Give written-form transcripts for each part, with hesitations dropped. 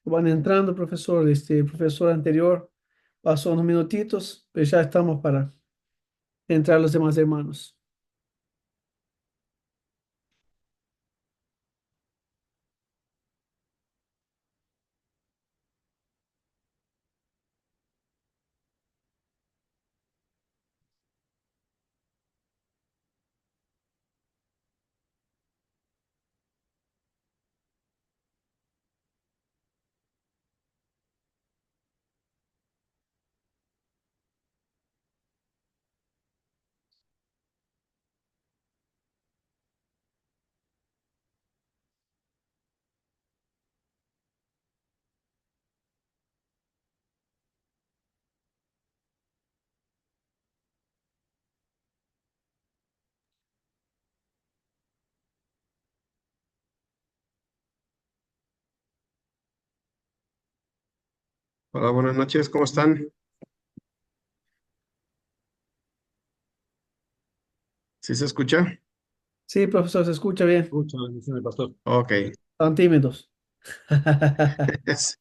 Van entrando, profesor. Este profesor anterior pasó unos minutitos, pero ya estamos para entrar los demás hermanos. Hola, buenas noches, ¿cómo están? ¿Sí se escucha? Sí, profesor, se escucha bien. Escucha, dice el pastor. Ok. Están tímidos. Sí,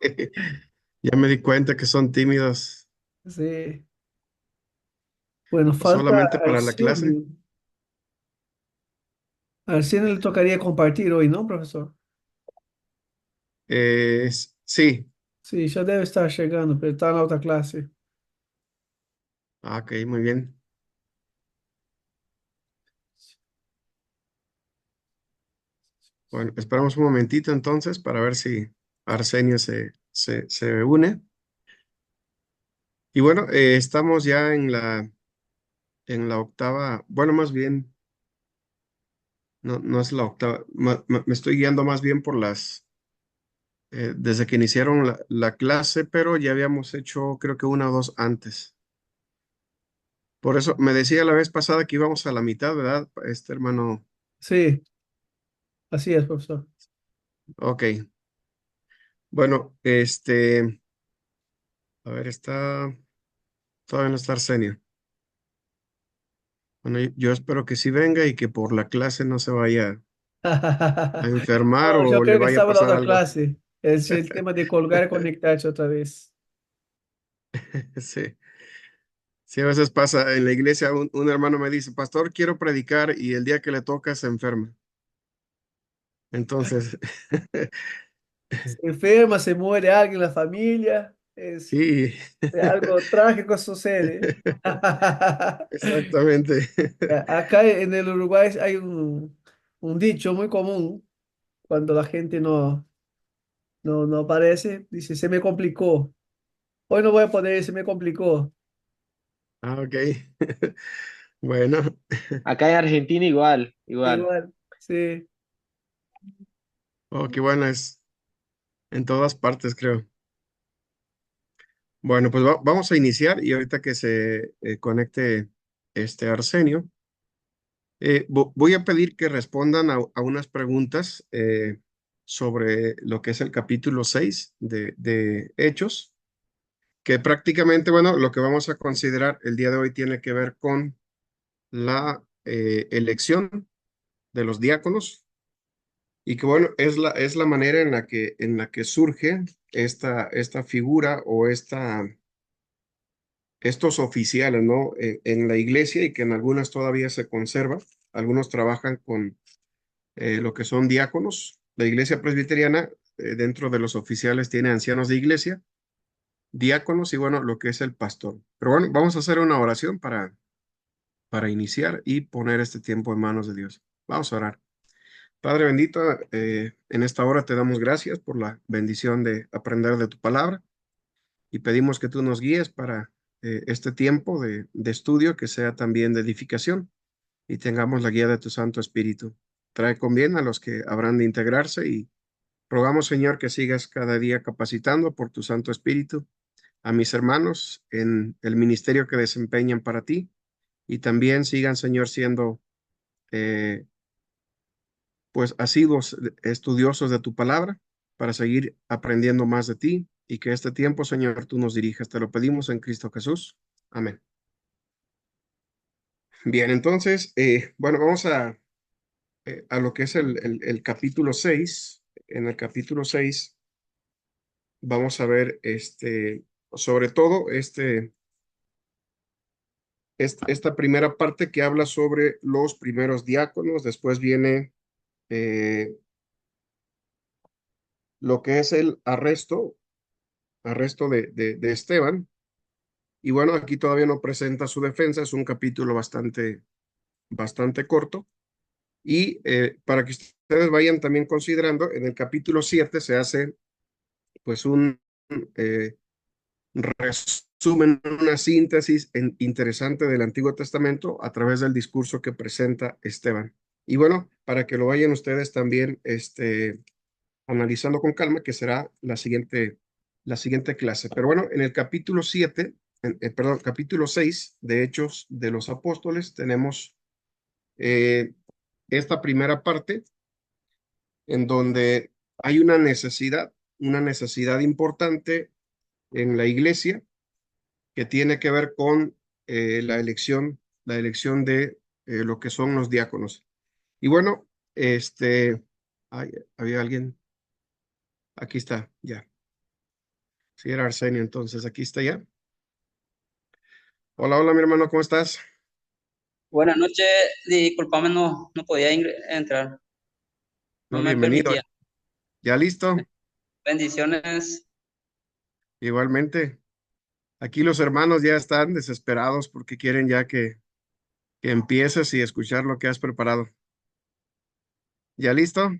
ya me di cuenta que son tímidos. Sí. Bueno, ¿O falta solamente para la clase? Arsenio. A Arsenio le tocaría compartir hoy, ¿no, profesor? Sí. Sí, ya debe estar llegando, pero está en la otra clase. Ok, muy bien. Bueno, esperamos un momentito entonces para ver si Arsenio se une. Y bueno, estamos ya en la octava, bueno, más bien, no es la octava, me estoy guiando más bien por desde que iniciaron la clase, pero ya habíamos hecho creo que una o dos antes. Por eso me decía la vez pasada que íbamos a la mitad, ¿verdad? Este hermano. Sí, así es, profesor. Ok. Bueno, a ver, todavía no está Arsenio. Bueno, yo espero que sí venga y que por la clase no se vaya a enfermar No, yo o le creo que vaya a estaba en la pasar otra algo. clase. Es el tema de colgar y conectarse otra vez. Sí, sí, a veces pasa en la iglesia, un hermano me dice, pastor, quiero predicar y el día que le toca se enferma. Entonces, Se enferma, se muere alguien en la familia. sí, Algo trágico sucede. exactamente. Acá en el Uruguay hay un dicho muy común cuando la gente no aparece. Dice, se me complicó. Hoy no voy a poder ir, se me complicó. Ah, ok. Bueno, Acá en Argentina igual, igual. Igual, sí. oh, qué bueno es en todas partes, creo. Bueno, pues vamos a iniciar y ahorita que se conecte este Arsenio, voy a pedir que respondan a unas preguntas sobre lo que es el capítulo 6 de Hechos, que prácticamente, bueno, lo que vamos a considerar el día de hoy tiene que ver con la elección de los diáconos y que, bueno, es la manera en la que surge esta figura o estos oficiales, ¿no? En la iglesia y que en algunas todavía se conserva. Algunos trabajan con lo que son diáconos. La iglesia presbiteriana, dentro de los oficiales, tiene ancianos de iglesia, diáconos y, bueno, lo que es el pastor. Pero bueno, vamos a hacer una oración para iniciar y poner este tiempo en manos de Dios. Vamos a orar. Padre bendito, en esta hora te damos gracias por la bendición de aprender de tu palabra y pedimos que tú nos guíes para este tiempo de estudio que sea también de edificación y tengamos la guía de tu Santo Espíritu. Trae con bien a los que habrán de integrarse y rogamos, Señor, que sigas cada día capacitando por tu Santo Espíritu a mis hermanos en el ministerio que desempeñan para ti y también sigan, Señor, siendo eh, pues asiduos estudiosos de tu palabra para seguir aprendiendo más de ti y que este tiempo, Señor, tú nos dirijas. Te lo pedimos en Cristo Jesús. Amén. Bien, entonces, bueno, vamos a lo que es el capítulo 6. En el capítulo 6 vamos a ver sobre todo esta primera parte que habla sobre los primeros diáconos. Después viene lo que es el arresto de Esteban. Y bueno, aquí todavía no presenta su defensa, es un capítulo bastante corto. Y para que ustedes vayan también considerando, en el capítulo 7 se hace pues un eh, resumen, una síntesis interesante del Antiguo Testamento a través del discurso que presenta Esteban. Y bueno, para que lo vayan ustedes también analizando con calma, que será la siguiente clase. Pero bueno, en el capítulo 7, perdón, capítulo 6 de Hechos de los Apóstoles, tenemos esta primera parte en donde hay una necesidad importante en la iglesia que tiene que ver con la elección de lo que son los diáconos. Y bueno, había alguien, aquí está, ya. Sí, era Arsenio, entonces aquí está ya. Hola, hola, mi hermano, ¿cómo estás? Buenas noches, disculpame, no podía entrar, no No, me bienvenido. permitía. ¿Ya listo? Bendiciones. Igualmente. Aquí los hermanos ya están desesperados porque quieren ya que empieces y escuchar lo que has preparado. ¿Ya listo?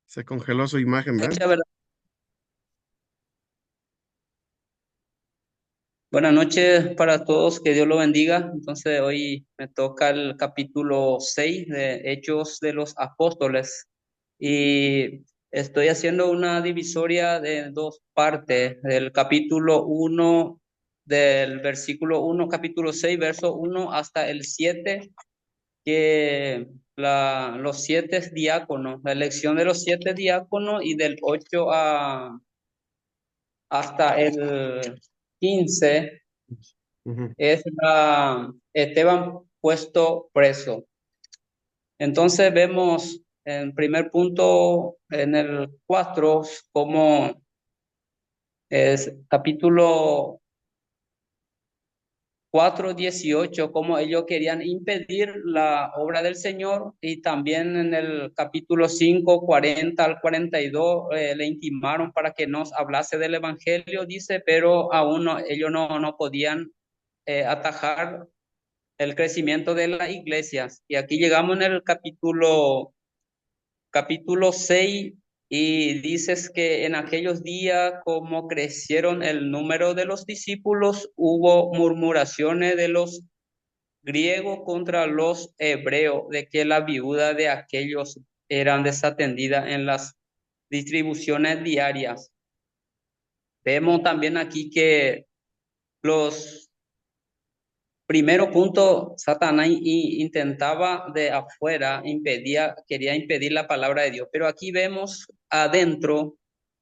Se congeló su imagen, ¿verdad? Fecha, ¿verdad? Buenas noches para todos, que Dios lo bendiga. Entonces, hoy me toca el capítulo 6 de Hechos de los Apóstoles y estoy haciendo una divisoria de dos partes, del capítulo 1, del versículo 1, capítulo 6, verso 1 hasta el 7, que los 7 diáconos, la elección de los 7 diáconos, y del 8 hasta el 15 Ujú. es Esteban puesto preso. Entonces vemos en primer punto en el 4 como es capítulo 4:18, cómo ellos querían impedir la obra del Señor, y también en el capítulo 5:40 al 42 le intimaron para que nos hablase del Evangelio, dice, pero aún ellos no podían atajar el crecimiento de las iglesias. Y aquí llegamos en el capítulo 6, y dices que en aquellos días, como crecieron el número de los discípulos, hubo murmuraciones de los griegos contra los hebreos, de que la viuda de aquellos eran desatendidas en las distribuciones diarias. Vemos también aquí que los primero punto, Satanás intentaba de afuera, quería impedir la palabra de Dios. Pero aquí vemos adentro,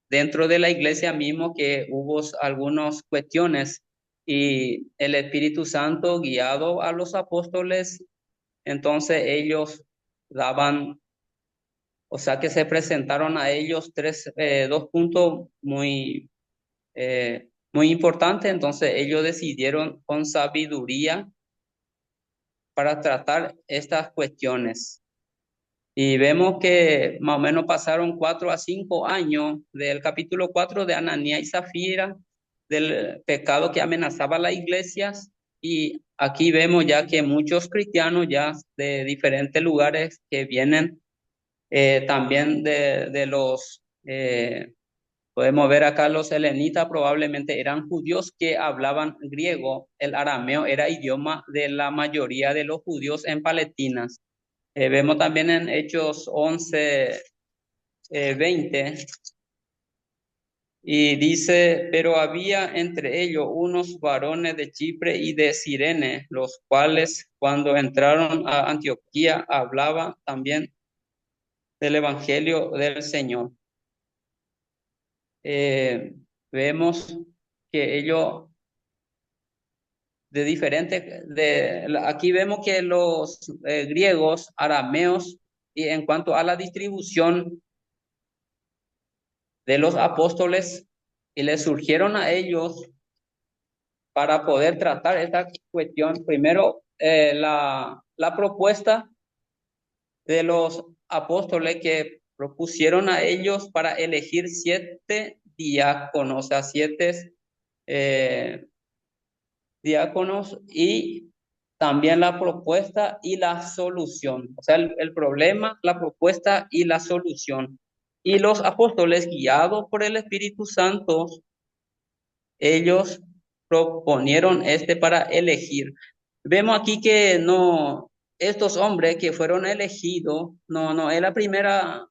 dentro de la iglesia mismo, que hubo algunas cuestiones, y el Espíritu Santo guiado a los apóstoles, entonces ellos daban, o sea que se presentaron a ellos dos puntos muy importantes. Entonces ellos decidieron con sabiduría para tratar estas cuestiones. Y vemos que más o menos pasaron 4 a 5 años del capítulo 4 de Ananías y Zafira, del pecado que amenazaba a las iglesias. Y aquí vemos ya que muchos cristianos ya de diferentes lugares que vienen, también de los podemos ver acá los helenitas, probablemente eran judíos que hablaban griego. El arameo era idioma de la mayoría de los judíos en Palestina. Vemos también en Hechos 11, 20, y dice, pero había entre ellos unos varones de Chipre y de Cirene, los cuales cuando entraron a Antioquía hablaban también del Evangelio del Señor. Eh, Vemos que ellos de diferentes, aquí vemos que los griegos, arameos, y en cuanto a la distribución, de los apóstoles y les surgieron a ellos para poder tratar esta cuestión. Primero, la propuesta de los apóstoles que propusieron a ellos para elegir 7 diáconos, o sea, 7 eh, diáconos, y también la propuesta y la solución, o sea, el problema, la propuesta y la solución. Y los apóstoles, guiados por el Espíritu Santo, ellos proponieron para elegir. Vemos aquí que no, estos hombres que fueron elegidos, no es la primera,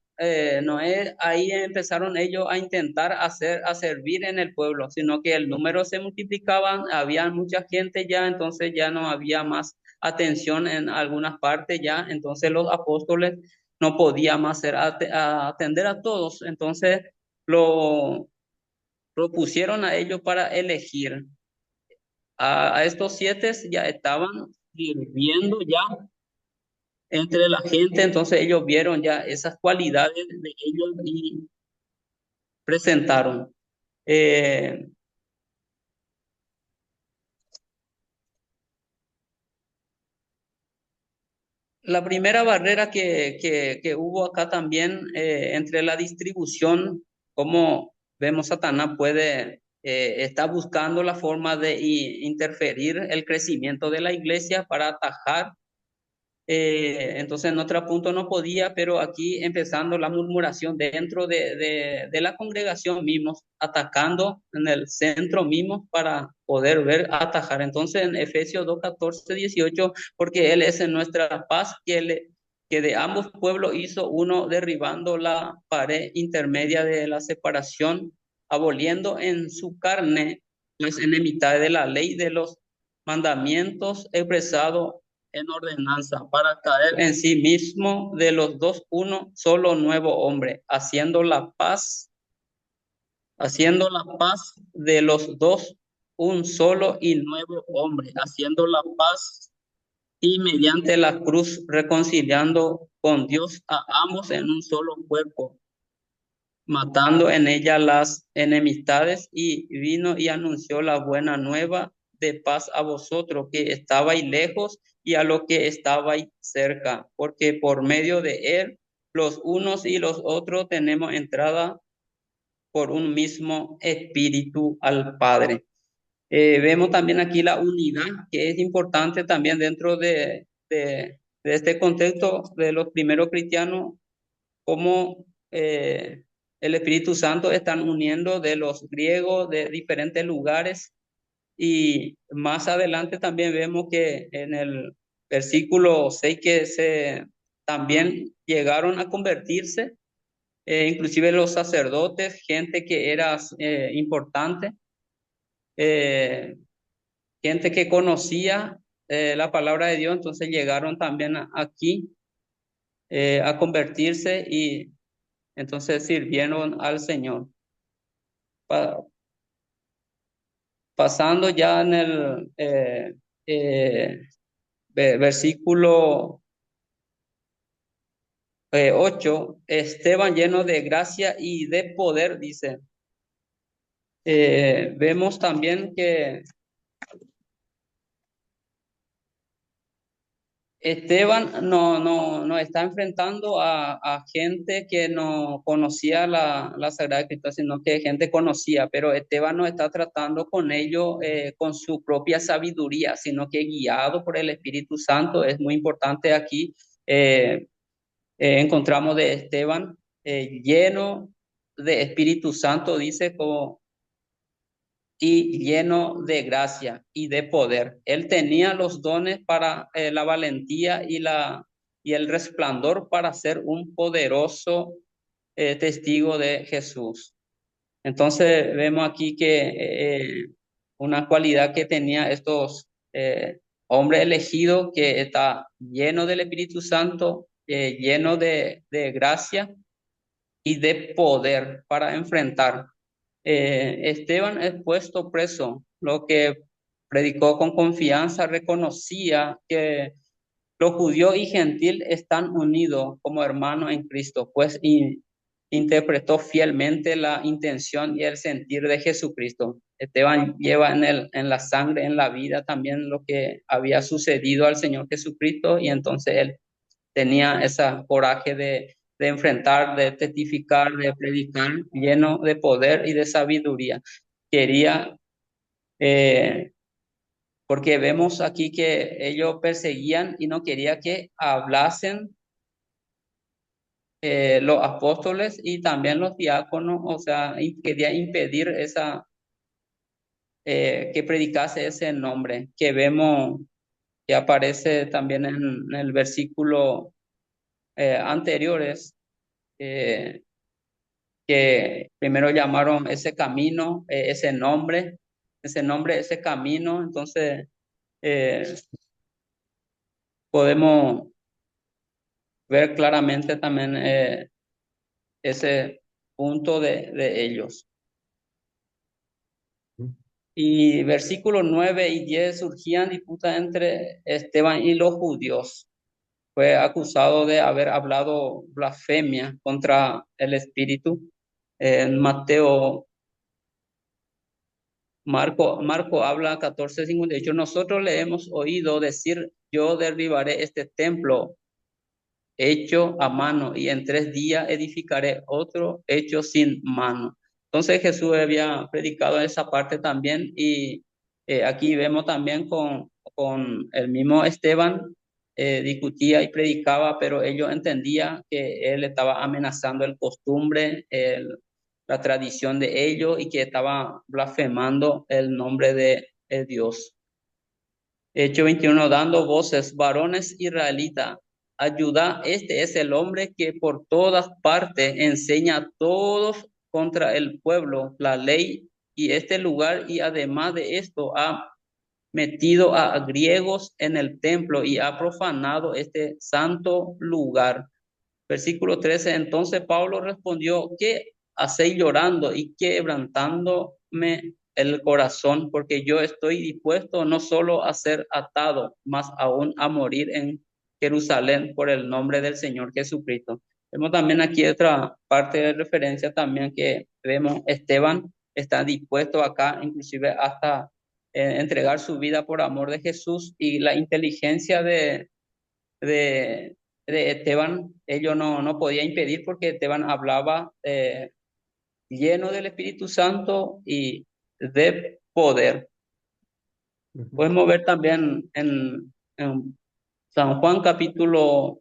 no es ahí empezaron ellos a intentar a servir en el pueblo, sino que el número se multiplicaban, había mucha gente ya, entonces ya no había más atención en algunas partes ya, entonces los apóstoles no podían más atender a todos, entonces lo propusieron a ellos para elegir. A estos 7 ya estaban sirviendo ya entre la gente, entonces ellos vieron ya esas cualidades de ellos y presentaron. Eh, la primera barrera que hubo acá también entre la distribución, como vemos, Satanás está buscando la forma de interferir el crecimiento de la iglesia para atajar. Entonces en otro punto no podía, pero aquí empezando la murmuración dentro de la congregación mismos, atacando en el centro mismo para poder ver, atajar. Entonces en Efesios 2, 14, 18, porque Él es en nuestra paz, que de ambos pueblos hizo uno, derribando la pared intermedia de la separación, aboliendo en su carne las enemistades de la ley de los mandamientos expresados en ordenanza, para caer en sí mismo de los dos uno solo nuevo hombre, haciendo la paz de los dos un solo y nuevo hombre, haciendo la paz y mediante la cruz reconciliando con Dios a ambos en un solo cuerpo, matando en ella las enemistades, y vino y anunció la buena nueva de paz a vosotros que estabais lejos y a los que estabais cerca, porque por medio de él los unos y los otros tenemos entrada por un mismo espíritu al Padre. Vemos también aquí la unidad, que es importante también dentro de este contexto de los primeros cristianos, cómo el Espíritu Santo están uniendo de los griegos de diferentes lugares. Y más adelante también vemos que en el versículo 6 que también llegaron a convertirse, inclusive los sacerdotes, gente que era importante, eh, gente que conocía la palabra de Dios, entonces llegaron también aquí a convertirse y entonces sirvieron al Señor. Pa- Pasando ya en el versículo 8, Esteban lleno de gracia y de poder, dice. Vemos también que Esteban no está enfrentando a gente que no conocía la Sagrada Escritura, sino que gente conocía, pero Esteban no está tratando con ellos con su propia sabiduría, sino que guiado por el Espíritu Santo. Es muy importante aquí. Encontramos de Esteban lleno de Espíritu Santo, dice, y lleno de gracia y de poder. Él tenía los dones para la valentía y el resplandor para ser un poderoso testigo de Jesús. Entonces vemos aquí que una cualidad que tenía estos hombres elegidos, que está lleno del Espíritu Santo, lleno de gracia y de poder para enfrentar. Esteban es puesto preso, lo que predicó con confianza, reconocía que los judíos y gentil están unidos como hermanos en Cristo, pues, y interpretó fielmente la intención y el sentir de Jesucristo. Esteban lleva en la sangre, en la vida también lo que había sucedido al Señor Jesucristo, y entonces él tenía ese coraje de enfrentar, de testificar, de predicar, lleno de poder y de sabiduría. Quería, eh, porque vemos aquí que ellos perseguían y no quería que hablasen los apóstoles y también los diáconos, o sea, quería impedir que predicase ese nombre, que vemos que aparece también en el versículo anteriores, eh, que primero llamaron ese camino, ese nombre, ese camino. Entonces eh, podemos ver claramente también ese punto de ellos. Y versículos 9 y 10: surgían disputas entre Esteban y los judíos. Fue acusado de haber hablado blasfemia contra el Espíritu. En Mateo, Marco habla 14:58: nosotros le hemos oído decir, yo derribaré este templo hecho a mano, y en 3 días edificaré otro hecho sin mano. Entonces Jesús había predicado esa parte también, y aquí vemos también con el mismo Esteban, discutía y predicaba, pero ellos entendían que él estaba amenazando el costumbre, la tradición de ellos, y que estaba blasfemando el nombre de Dios. Hecho 21: dando voces, varones israelitas, ayuda, este es el hombre que por todas partes enseña a todos contra el pueblo la ley y este lugar, y además de esto ha metido a griegos en el templo y ha profanado este santo lugar. Versículo 13: entonces Pablo respondió, ¿qué hacéis llorando y quebrantándome el corazón? Porque yo estoy dispuesto no solo a ser atado, más aún a morir en Jerusalén por el nombre del Señor Jesucristo. Vemos también aquí otra parte de referencia también, que vemos Esteban está dispuesto acá inclusive hasta entregar su vida por amor de Jesús, y la inteligencia de, de Esteban, ellos no podía impedir, porque Esteban hablaba lleno del Espíritu Santo y de poder. Podemos ver también en San Juan capítulo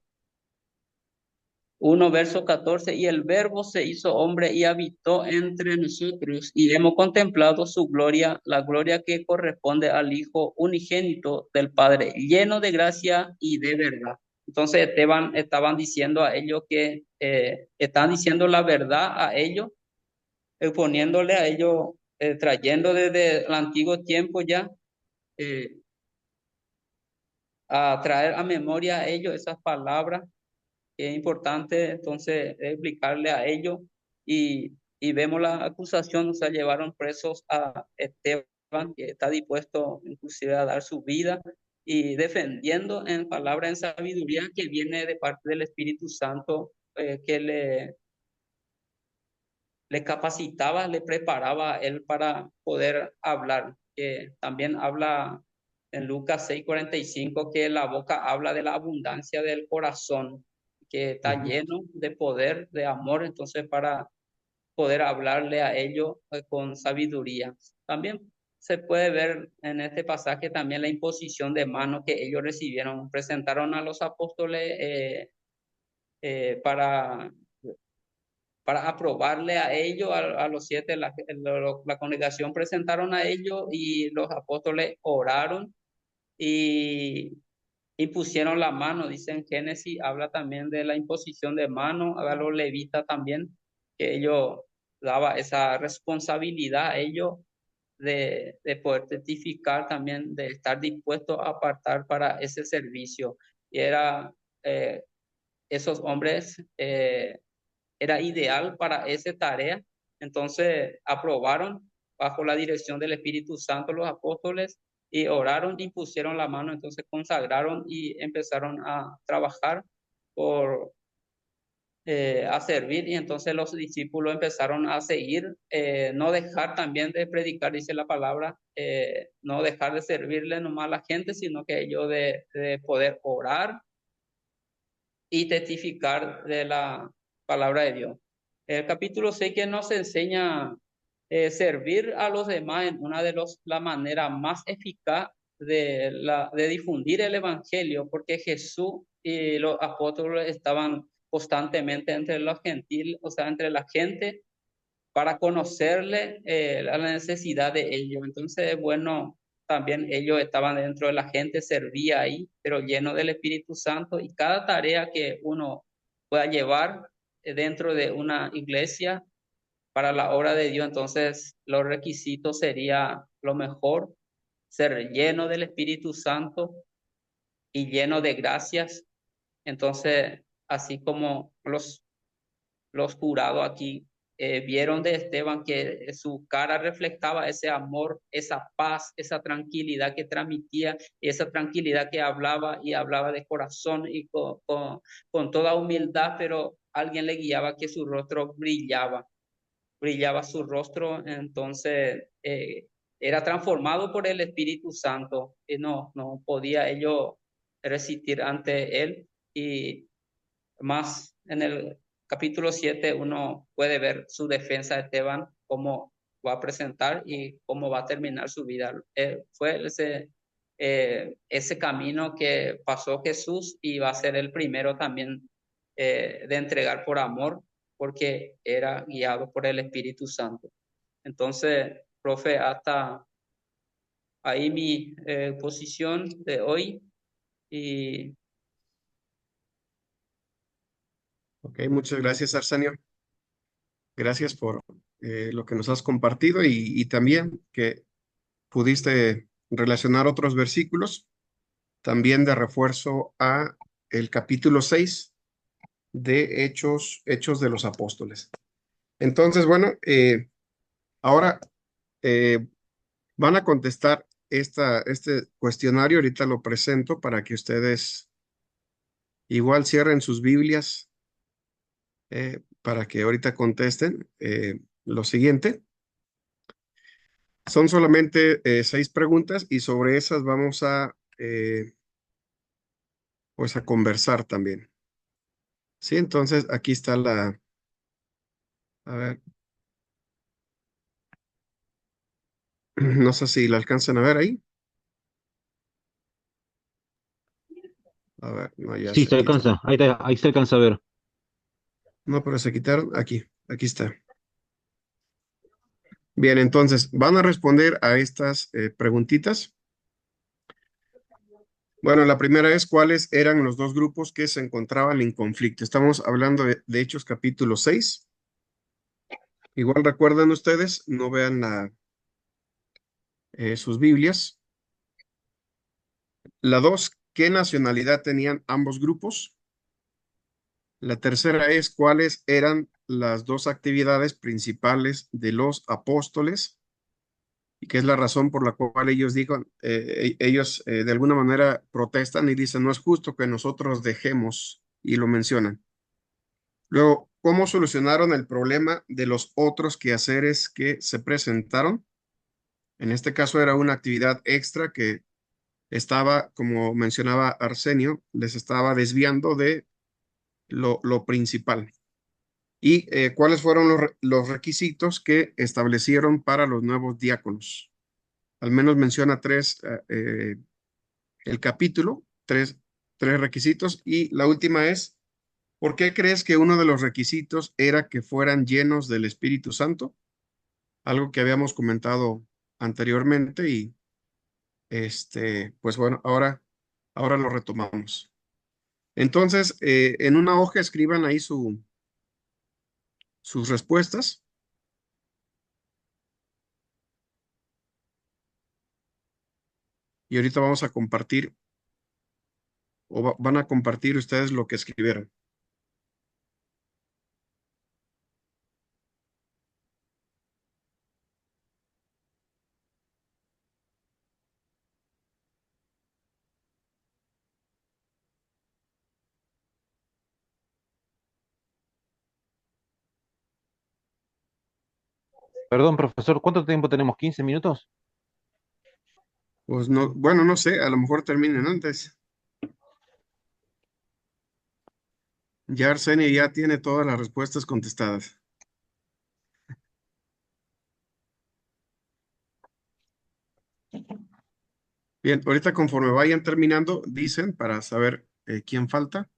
1, verso 14: y el Verbo se hizo hombre y habitó entre nosotros, y hemos contemplado su gloria, la gloria que corresponde al Hijo unigénito del Padre, lleno de gracia y de verdad. Entonces estaban diciendo a ellos que estaban diciendo la verdad a ellos, poniéndole a ellos, trayendo desde el antiguo tiempo ya, eh, a traer a memoria a ellos esas palabras, que es importante entonces explicarle a ellos. Y vemos la acusación, o sea, llevaron presos a Esteban, que está dispuesto inclusive a dar su vida y defendiendo en palabra, en sabiduría que viene de parte del Espíritu Santo, que le capacitaba, le preparaba a él para poder hablar. Que también habla en Lucas 6:45, que la boca habla de la abundancia del corazón, que está lleno de poder, de amor, entonces para poder hablarle a ellos con sabiduría. También se puede ver en este pasaje también la imposición de mano que ellos recibieron. Presentaron a los apóstoles para aprobarle a ellos, a los 7, la congregación presentaron a ellos, y los apóstoles oraron y impusieron la mano. Dice en Génesis, habla también de la imposición de mano a los levitas también, que ellos daba esa responsabilidad a ellos de poder testificar también, de estar dispuestos a apartar para ese servicio. Y eh, esos hombres era ideal para esa tarea. Entonces aprobaron bajo la dirección del Espíritu Santo los apóstoles, y oraron y pusieron la mano, entonces consagraron y empezaron a trabajar por a servir y entonces los discípulos empezaron a seguir, no dejar también de predicar, dice la palabra, no dejar de servirle nomás a la gente, sino que ellos de poder orar y testificar de la palabra de Dios. El capítulo 6 que nos enseña servir a los demás en una de la maneras más eficaz de difundir el evangelio, porque Jesús y los apóstoles estaban constantemente entre los gentiles, o sea, entre la gente, para conocerle la necesidad de ellos. Entonces, bueno, también ellos estaban dentro de la gente, servía ahí, pero lleno del Espíritu Santo, y cada tarea que uno pueda llevar dentro de una iglesia para la obra de Dios, entonces los requisitos sería lo mejor, ser lleno del Espíritu Santo y lleno de gracias. Entonces, así como los jurados aquí vieron de Esteban que su cara reflejaba ese amor, esa paz, esa tranquilidad que transmitía, esa tranquilidad que hablaba y hablaba de corazón y con toda humildad, pero alguien le guiaba que su rostro brillaba su rostro, entonces era transformado por el Espíritu Santo y no podía ello resistir ante él. Y más en el capítulo 7 uno puede ver su defensa de Esteban, cómo va a presentar y cómo va a terminar su vida. Fue ese camino que pasó Jesús y va a ser el primero también de entregar por amor, porque era guiado por el Espíritu Santo. Entonces, profe, hasta ahí mi posición de hoy. Y Ok, muchas gracias, Arsenio. Gracias por lo que nos has compartido y también que pudiste relacionar otros versículos, también de refuerzo a el capítulo 6 de Hechos de los Apóstoles. Entonces, bueno, ahora eh, van a contestar este cuestionario, ahorita lo presento para que ustedes igual cierren sus Biblias para que ahorita contesten lo siguiente. Son solamente 6 preguntas y sobre esas vamos a, pues a conversar también. Sí, entonces aquí está a ver, no sé si la alcanzan a ver ahí. A ver, no, ya Sí, se se quitó. alcanza, ahí se alcanza a ver. No, pero se quitaron. Aquí está. Bien, entonces van a responder a estas preguntitas. Bueno, la primera es cuáles eran los dos grupos que se encontraban en conflicto. Estamos hablando de Hechos capítulo 6. Igual recuerdan ustedes, no vean sus Biblias. La 2, ¿qué nacionalidad tenían ambos grupos? La tercera es cuáles eran las dos actividades principales de los apóstoles y qué es la razón por la cual ellos digan, ellos de alguna manera protestan y dicen no es justo que nosotros dejemos y lo mencionan. Luego, ¿cómo solucionaron el problema de los otros quehaceres que se presentaron? En este caso era una actividad extra que estaba, como mencionaba Arsenio, les estaba desviando de lo principal. ¿Y cuáles fueron los requisitos que establecieron para los nuevos diáconos? Al menos menciona el capítulo, tres requisitos. Y la última es, ¿por qué crees que uno de los requisitos era que fueran llenos del Espíritu Santo? Algo que habíamos comentado anteriormente y pues bueno, ahora lo retomamos. Entonces, en una hoja escriban ahí sus respuestas. Y ahorita vamos a compartir o van a compartir ustedes lo que escribieron. Perdón, profesor, ¿cuánto tiempo tenemos? ¿15 minutos? Pues no, bueno, no sé, a lo mejor terminen antes. Ya Arsenio ya tiene todas las respuestas contestadas. Bien, ahorita conforme vayan terminando, dicen para saber quién falta.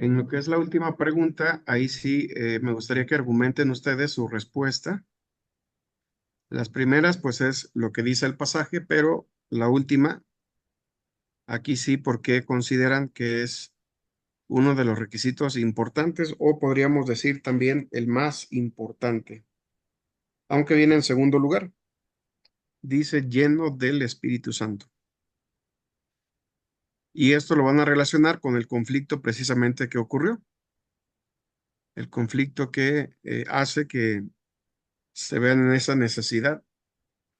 En lo que es la última pregunta, ahí sí me gustaría que argumenten ustedes su respuesta. Las primeras, pues es lo que dice el pasaje, pero la última, aquí sí, porque consideran que es uno de los requisitos importantes o podríamos decir también el más importante, aunque viene en segundo lugar. Dice lleno del Espíritu Santo. Y esto lo van a relacionar con el conflicto precisamente que ocurrió, el conflicto que hace que se vean en esa necesidad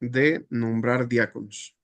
de nombrar diáconos.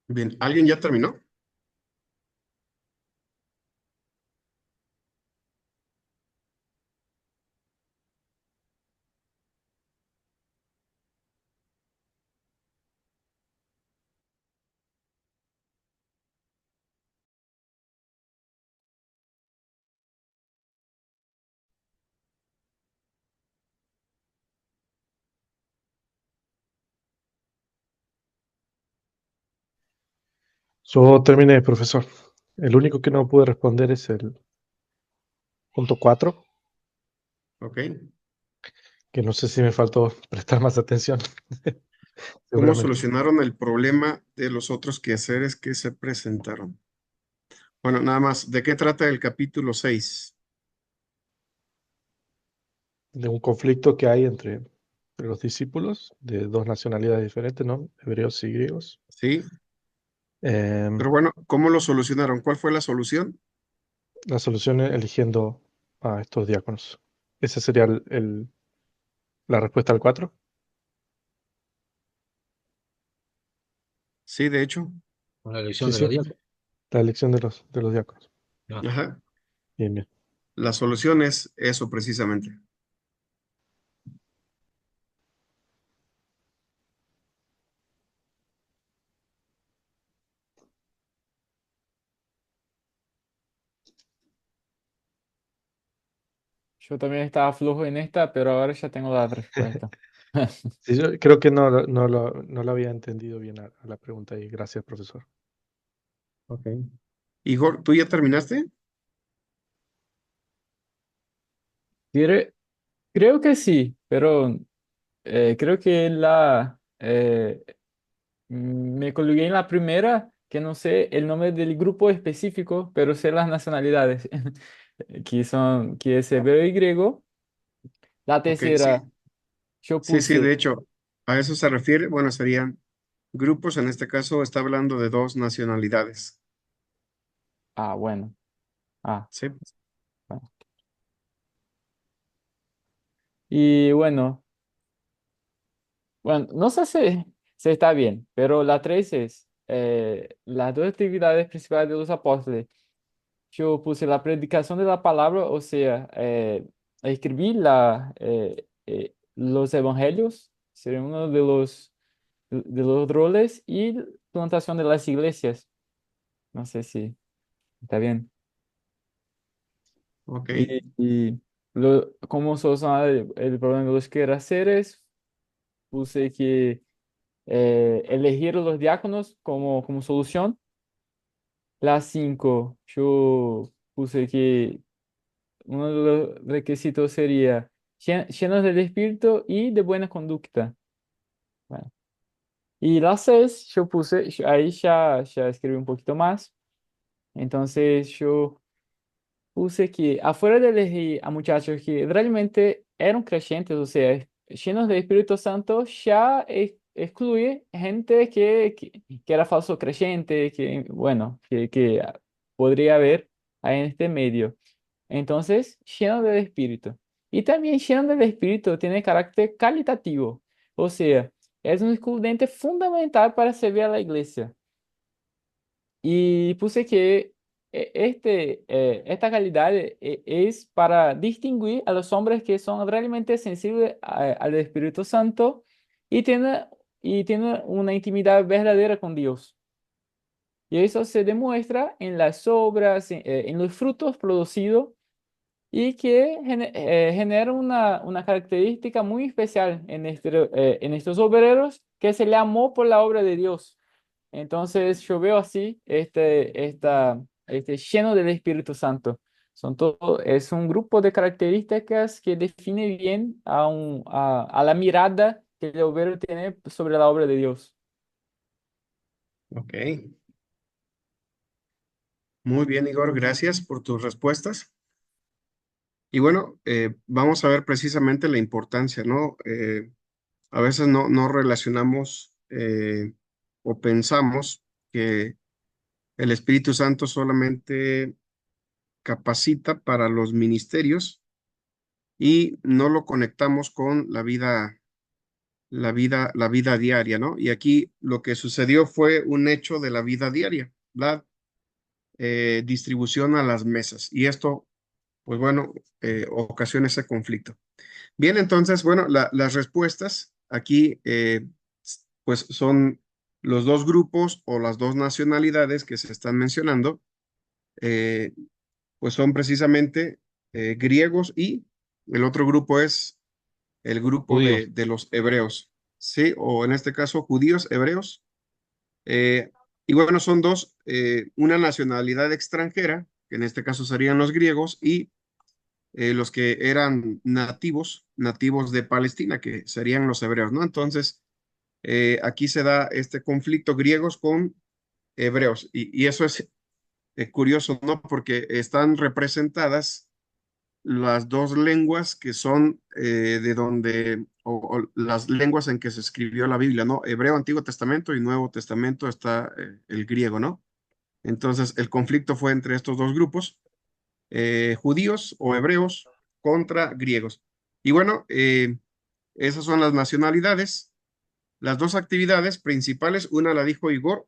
Bien, ¿alguien ya terminó? Yo terminé, profesor. El único que no pude responder es el punto 4, Ok. que no sé si me faltó prestar más atención. ¿Cómo seguramente. solucionaron el problema de los otros quehaceres que se presentaron? Bueno, nada más, ¿de qué trata el capítulo 6? De un conflicto que hay entre los discípulos de dos nacionalidades diferentes, ¿no? Hebreos y griegos. Sí, Em, pero bueno, ¿cómo lo solucionaron? ¿Cuál fue la solución? la solución es eligiendo a estos diáconos. Esa sería la respuesta al 4. Sí, de hecho. Con la elección Sí, de los sí, diáconos. la elección de los diáconos. Ah, Ajá. Bien, bien. La solución es eso precisamente. Yo también estaba flojo en esta, pero ahora ya tengo la respuesta. Sí, yo creo que no lo había entendido bien a la pregunta y gracias, profesor. ok. Igor, ¿tú ya terminaste? Cre- Creo que sí, pero creo que me coloqué en la primera, que no sé el nombre del grupo específico, pero sé las nacionalidades, que es hebreo y griego. La Ok, sí. tercera, yo Sí, sí, de puse, hecho, a eso se refiere. Bueno, serían grupos, en este caso está hablando de dos nacionalidades. bueno, ah, Sí, bueno. Y bueno, no sé si está bien, pero la tres es las dos actividades principales de los apóstoles. Yo puse la predicación de la palabra, o sea, escribí los evangelios, sería uno de los roles, y plantación de las iglesias. No sé si está bien. ok, Y cómo solucionar el problema de los quehaceres, puse que elegir a los diáconos como solución. La 5 yo puse que uno de los requisitos sería llenos del espíritu y de buena conducta. Bueno. Y la 6 yo puse, ahí ya escribí un poquito más. Entonces yo puse que afuera de elegir a muchachos que realmente eran creyentes, o sea, llenos del Espíritu Santo, ya excluye gente que era falso creyente, que, bueno, que podría haber ahí en este medio. Entonces, lleno del Espíritu. Y también lleno del Espíritu tiene carácter calitativo, o sea, es un excluyente fundamental para servir a la iglesia. Y puse que esta calidad es para distinguir a los hombres que son realmente sensibles al Espíritu Santo y tienen una intimidad verdadera con Dios. Y eso se demuestra en las obras, en los frutos producidos y que genera una característica muy especial en estos obreros que se le amó por la obra de Dios. Entonces yo veo así este lleno del Espíritu Santo. Es un grupo de características que define bien a la mirada que el obrero tiene sobre la obra de Dios. ok. Muy bien, Igor, gracias por tus respuestas. Y bueno, vamos a ver precisamente la importancia, ¿no? A veces no relacionamos o pensamos que el Espíritu Santo solamente capacita para los ministerios y no lo conectamos con la vida diaria, ¿no? Y aquí lo que sucedió fue un hecho de la vida diaria, la distribución a las mesas. Y esto, pues bueno, ocasiona ese conflicto. Bien, entonces, bueno, las respuestas aquí, pues son los dos grupos o las dos nacionalidades que se están mencionando, eh, pues son precisamente griegos y el otro grupo es el grupo Judíos. de los hebreos, ¿sí? O en este caso, judíos, hebreos. eh, y bueno, son dos, una nacionalidad extranjera, que en este caso serían los griegos, y los que eran nativos de Palestina, que serían los hebreos, ¿no? Entonces, aquí se da este conflicto griegos con hebreos. Y eso es curioso, ¿no? Porque están representadas las dos lenguas que son de donde, o las lenguas en que se escribió la Biblia, ¿no? Hebreo, Antiguo Testamento y Nuevo Testamento está el griego, ¿no? Entonces, el conflicto fue entre estos dos grupos, judíos o hebreos contra griegos. Y bueno, esas son las nacionalidades. Las dos actividades principales, una la dijo Igor,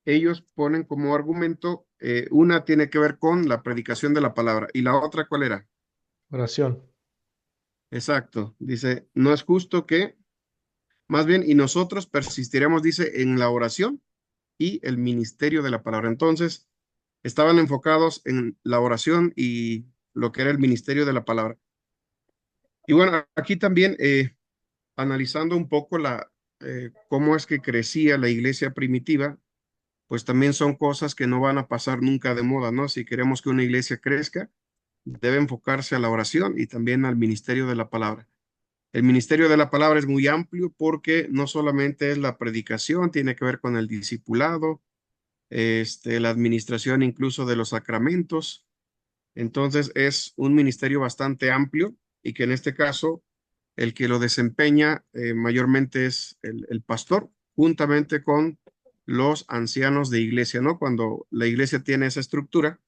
ellos ponen como argumento, una tiene que ver con la predicación de la palabra y la otra, ¿cuál era? Oración. Exacto, dice, no es justo que, más bien, y nosotros persistiremos, dice, en la oración y el ministerio de la palabra. Entonces, estaban enfocados en la oración y lo que era el ministerio de la palabra. Y bueno, aquí también analizando un poco cómo es que crecía la iglesia primitiva, pues también son cosas que no van a pasar nunca de moda, ¿no? Si queremos que una iglesia crezca, debe enfocarse a la oración y también al ministerio de la palabra. El ministerio de la palabra es muy amplio porque no solamente es la predicación, tiene que ver con el discipulado, la administración incluso de los sacramentos. Entonces es un ministerio bastante amplio y que en este caso el que lo desempeña mayormente es el pastor, juntamente con los ancianos de iglesia, ¿no? Cuando la iglesia tiene esa estructura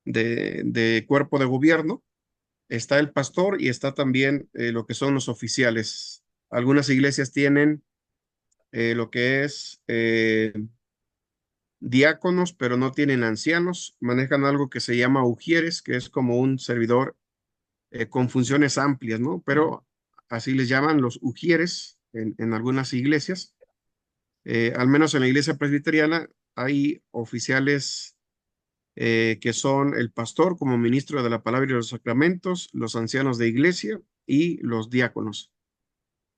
de cuerpo de gobierno, está el pastor y está también lo que son los oficiales. Algunas iglesias tienen lo que es diáconos, pero no tienen ancianos. Manejan algo que se llama ujieres, que es como un servidor con funciones amplias, ¿no? Pero así les llaman los ujieres en algunas iglesias. Al menos en la iglesia presbiteriana hay oficiales que son el pastor como ministro de la palabra y los sacramentos, los ancianos de iglesia y los diáconos.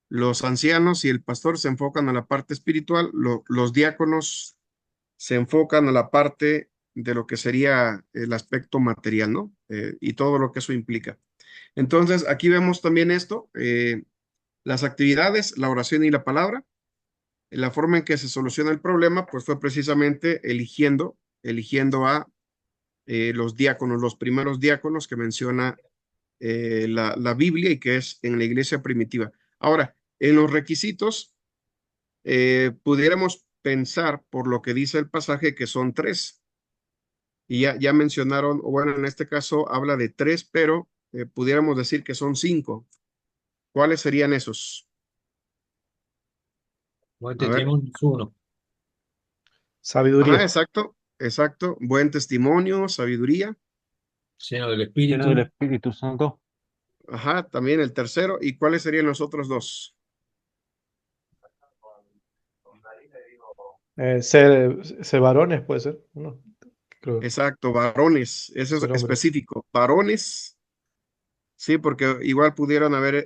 Los ancianos y el pastor se enfocan a la parte espiritual, los diáconos se enfocan a la parte de lo que sería el aspecto material, ¿no? Y todo lo que eso implica. Entonces, aquí vemos también esto, las actividades, la oración y la palabra. La forma en que se soluciona el problema, pues fue precisamente eligiendo a los diáconos, los primeros diáconos que menciona la Biblia y que es en la iglesia primitiva. Ahora, en los requisitos, pudiéramos pensar por lo que dice el pasaje que son tres. Y ya mencionaron, o bueno, en este caso habla de tres, pero pudiéramos decir que son cinco. ¿Cuáles serían esos? Buen A ver. testimonio es uno. Sabiduría. Ajá, exacto, exacto. Buen testimonio, sabiduría. Lleno del Lleno del Espíritu. Espíritu Santo. Ajá, también el tercero. ¿Y cuáles serían los otros dos? Ser varones puede ser. Uno, creo. Exacto, varones. Eso es Ser hombres. específico. Varones, sí, porque igual pudieron haber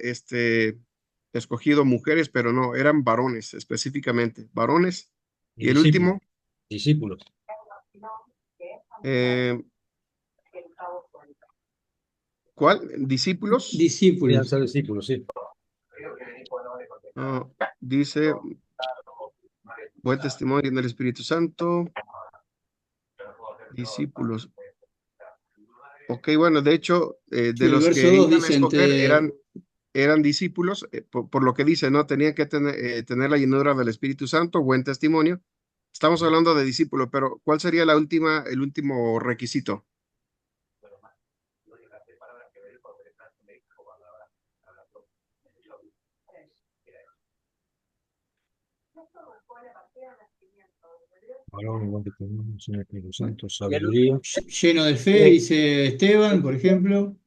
escogido mujeres, pero no, eran varones específicamente. Varones. Y Y el discípulos. último, Discípulos. eh, ¿cuál? ¿Discípulos? Debían Discípulos. ser discípulos, sí. Ah, dice, buen testimonio del Espíritu Santo, discípulos. Ok, bueno, de hecho, Sí, de el los verso que 2 iban a dice escoger entre... eran discípulos, por lo que dice, ¿no? Tenían que tener la llenura del Espíritu Santo, buen testimonio. Estamos hablando de discípulos, pero ¿cuál sería el último requisito? Varón, buen testimonio, lleno del Espíritu Santo, sabiduría. Lleno de fe, dice Esteban, por ejemplo.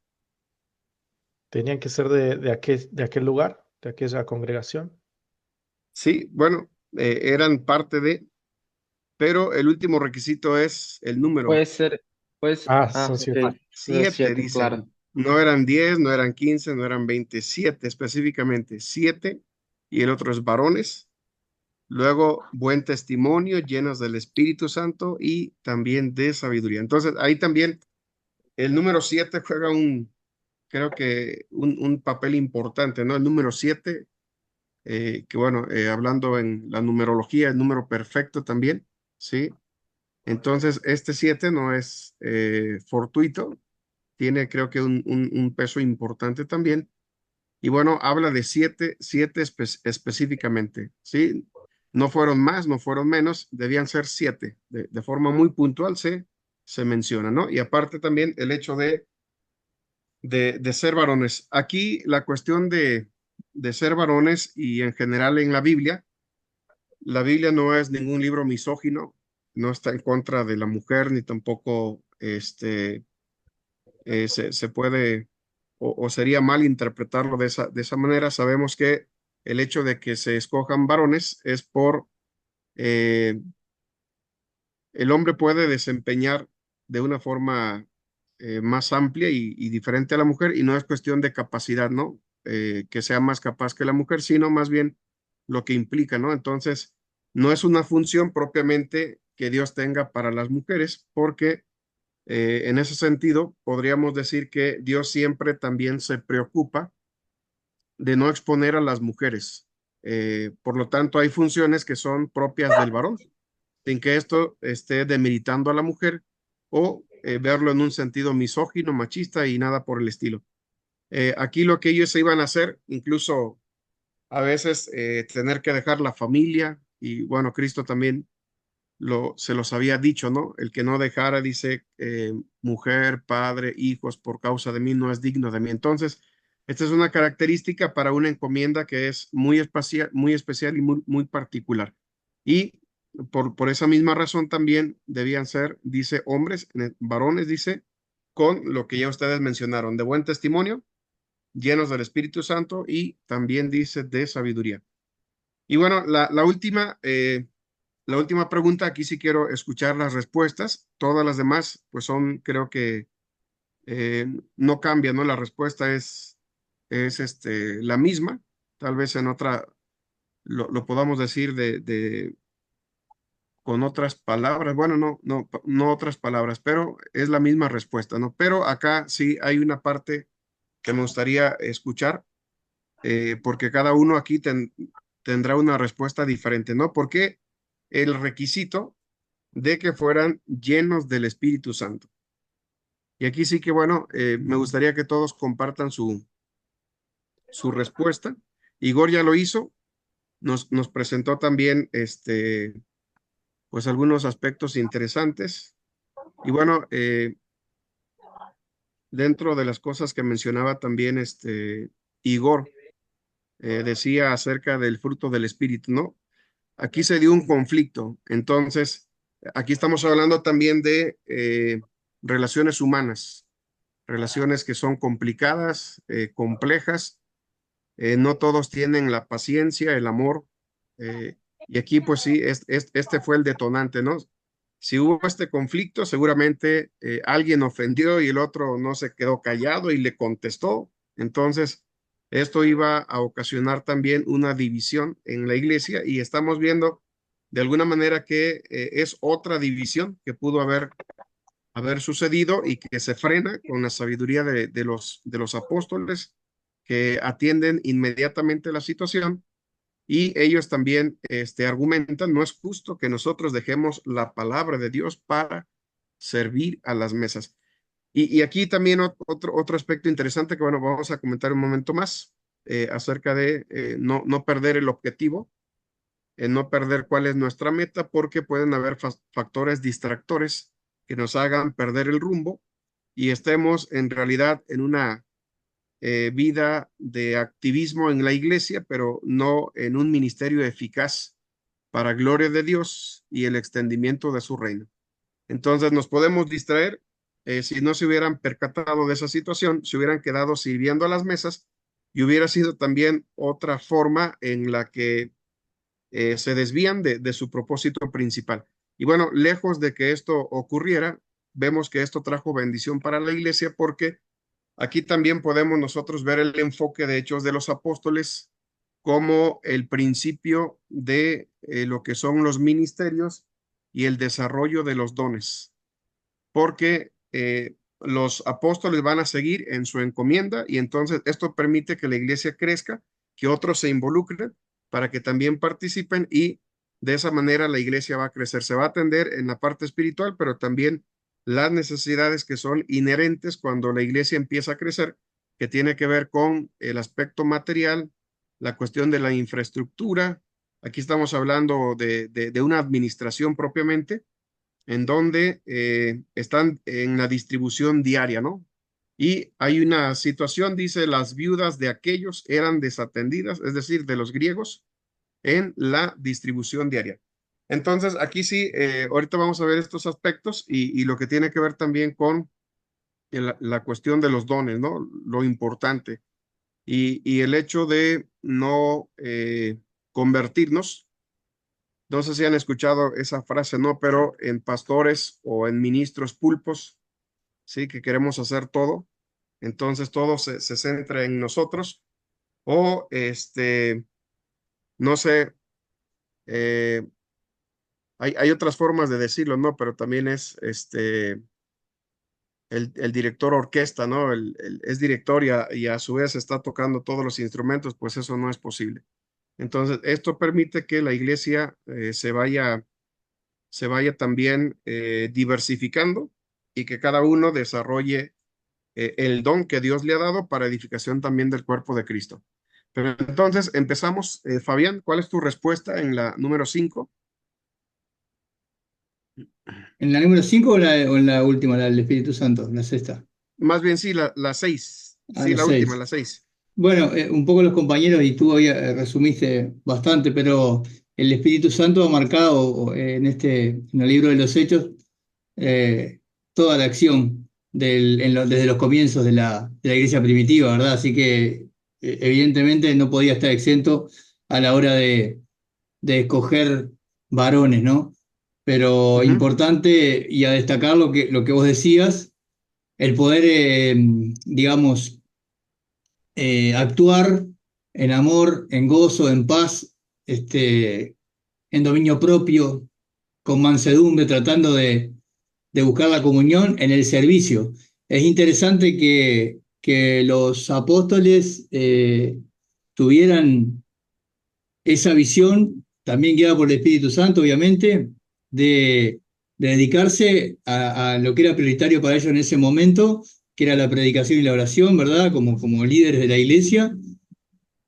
Tenían que ser de aquel lugar, de aquella congregación. Sí, bueno, eran parte de, pero el último requisito es el número. Puede ser, pues, Son ok, 7. los 7, siete, dice. claro. No eran 10, no eran 15, no eran 20, 7 específicamente, 7. Y el otro es varones. Luego, buen testimonio, llenos del Espíritu Santo y también de sabiduría. Entonces, ahí también el número 7 juega creo que un papel importante, ¿no? El número 7 que bueno, hablando en la numerología, el número perfecto también, ¿sí? Entonces, este 7 no es fortuito, tiene creo que un peso importante también. Y bueno, habla de siete específicamente, ¿sí? No fueron más, no fueron menos, debían ser 7. De forma muy puntual se menciona, ¿no? Y aparte también el hecho de ser varones. Aquí la cuestión de ser varones y en general en la Biblia no es ningún libro misógino, no está en contra de la mujer, ni tampoco se puede o sería mal interpretarlo de esa manera. Sabemos que el hecho de que se escojan varones es por eh, el hombre puede desempeñar de una forma más amplia y diferente a la mujer y no es cuestión de capacidad, ¿no? Que sea más capaz que la mujer, sino más bien lo que implica, ¿no? Entonces, no es una función propiamente que Dios tenga para las mujeres, porque en ese sentido podríamos decir que Dios siempre también se preocupa de no exponer a las mujeres. Por lo tanto, hay funciones que son propias del varón sin que esto esté demeritando a la mujer o verlo en un sentido misógino, machista y nada por el estilo. Aquí lo que ellos se iban a hacer, incluso a veces tener que dejar la familia, y bueno, Cristo también se los había dicho, ¿no? El que no dejara, dice, mujer, padre, hijos, por causa de mí, no es digno de mí. Entonces, esta es una característica para una encomienda que es muy especial y muy particular. Y por esa misma razón también debían ser, dice, hombres, varones, dice, con lo que ya ustedes mencionaron, de buen testimonio, llenos del Espíritu Santo y también dice de sabiduría. Y bueno, la última pregunta, aquí sí quiero escuchar las respuestas. Todas las demás, pues son, creo que no cambian, ¿no? La respuesta es la misma. Tal vez en otra lo podamos decir con otras palabras. Bueno, no otras palabras, pero es la misma respuesta, ¿no? Pero acá sí hay una parte que me gustaría escuchar, porque cada uno aquí tendrá una respuesta diferente, ¿no? Porque el requisito de que fueran llenos del Espíritu Santo. Y aquí sí que, bueno, me gustaría que todos compartan su respuesta. Igor ya lo hizo, nos presentó también pues algunos aspectos interesantes. Y bueno, dentro de las cosas que mencionaba también Igor, decía acerca del fruto del Espíritu, ¿no? Aquí se dio un conflicto. Entonces, aquí estamos hablando también de relaciones humanas, relaciones que son complicadas, complejas, no todos tienen la paciencia, el amor, y aquí pues sí, este fue el detonante, ¿no? Si hubo este conflicto, seguramente alguien ofendió y el otro no se quedó callado y le contestó. Entonces, esto iba a ocasionar también una división en la iglesia y estamos viendo de alguna manera que es otra división que pudo haber sucedido y que se frena con la sabiduría de los apóstoles que atienden inmediatamente la situación y ellos también argumentan, no es justo que nosotros dejemos la palabra de Dios para servir a las mesas. Y aquí también otro aspecto interesante que, bueno, vamos a comentar un momento más acerca de no perder el objetivo, no perder cuál es nuestra meta, porque pueden haber factores distractores que nos hagan perder el rumbo y estemos en realidad en una vida de activismo en la iglesia, pero no en un ministerio eficaz para gloria de Dios y el extendimiento de su reino. Entonces nos podemos distraer si no se hubieran percatado de esa situación, se hubieran quedado sirviendo a las mesas y hubiera sido también otra forma en la que se desvían de su propósito principal. Y bueno, lejos de que esto ocurriera, vemos que esto trajo bendición para la iglesia porque aquí también podemos nosotros ver el enfoque de Hechos de los Apóstoles como el principio de lo que son los ministerios y el desarrollo de los dones, porque los apóstoles van a seguir en su encomienda y entonces esto permite que la iglesia crezca, que otros se involucren para que también participen y de esa manera la iglesia va a crecer. Se va a atender en la parte espiritual, pero también las necesidades que son inherentes cuando la iglesia empieza a crecer, que tiene que ver con el aspecto material, la cuestión de la infraestructura. Aquí estamos hablando de una administración propiamente, en donde están en la distribución diaria, ¿no? Y hay una situación, dice, las viudas de aquellos eran desatendidas, es decir, de los griegos, en la distribución diaria. Entonces, aquí sí, ahorita vamos a ver estos aspectos y lo que tiene que ver también con la cuestión de los dones, ¿no? Lo importante. Y el hecho de no convertirnos. No sé si han escuchado esa frase, ¿no? Pero en pastores o en ministros pulpos, sí, que queremos hacer todo. Entonces todo se centra en nosotros. O no sé, eh, hay otras formas de decirlo, ¿no? Pero también es el director orquesta, ¿no? Es director y a su vez está tocando todos los instrumentos, pues eso no es posible. Entonces, esto permite que la iglesia se vaya también diversificando y que cada uno desarrolle el don que Dios le ha dado para edificación también del cuerpo de Cristo. Pero entonces empezamos. Fabián, ¿cuál es tu respuesta en la número 5? ¿En la número 5 o en la última, la del Espíritu Santo, la sexta? Más bien sí, la 6. Ah, Sí, la la última, 6. la 6. Bueno, un poco los compañeros y tú hoy resumiste bastante, pero el Espíritu Santo ha marcado en el libro de los Hechos eh, toda la acción desde los comienzos de la iglesia primitiva, ¿verdad? Así que evidentemente no podía estar exento a la hora de escoger varones, ¿no? Pero importante y a destacar lo que vos decías, el poder, digamos, actuar en amor, en gozo, en paz, en dominio propio, con mansedumbre, tratando de buscar la comunión en el servicio. Es interesante que los apóstoles tuvieran esa visión, también guiada por el Espíritu Santo, obviamente, de dedicarse a lo que era prioritario para ellos en ese momento, que era la predicación y la oración, ¿verdad? Como líderes de la iglesia,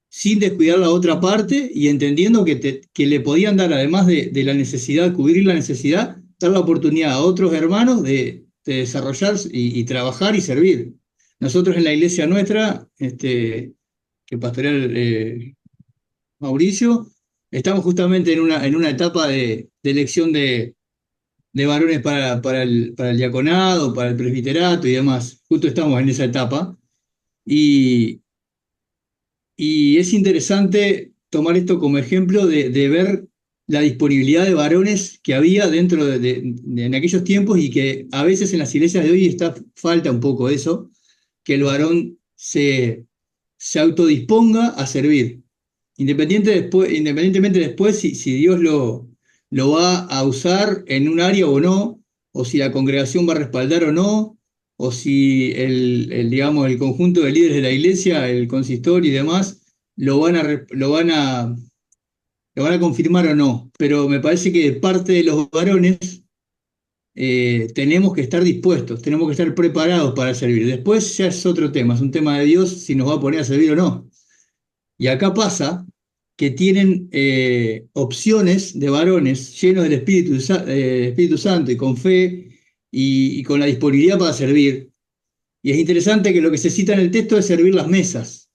sin descuidar la otra parte y entendiendo que le podían dar, además de la necesidad, cubrir la necesidad, dar la oportunidad a otros hermanos de desarrollar y trabajar y servir. Nosotros en la iglesia nuestra, que pastorea Mauricio, estamos justamente en una etapa de elección de varones para el diaconado, para el presbiterato y demás. Justo estamos en esa etapa. Y es interesante tomar esto como ejemplo de ver la disponibilidad de varones que había dentro en aquellos tiempos y que a veces en las iglesias de hoy falta un poco eso, que el varón se autodisponga a servir. Independientemente después si Dios lo va a usar en un área o no, o si la congregación va a respaldar o no, o si digamos, el conjunto de líderes de la iglesia, el consistorio y demás, lo van a confirmar o no. Pero me parece que de parte de los varones tenemos que estar dispuestos, tenemos que estar preparados para servir. Después ya es otro tema, es un tema de Dios si nos va a poner a servir o no. Y acá pasa que tienen opciones de varones llenos del Espíritu Santo y con fe y con la disponibilidad para servir. Y es interesante que lo que se cita en el texto es servir las mesas.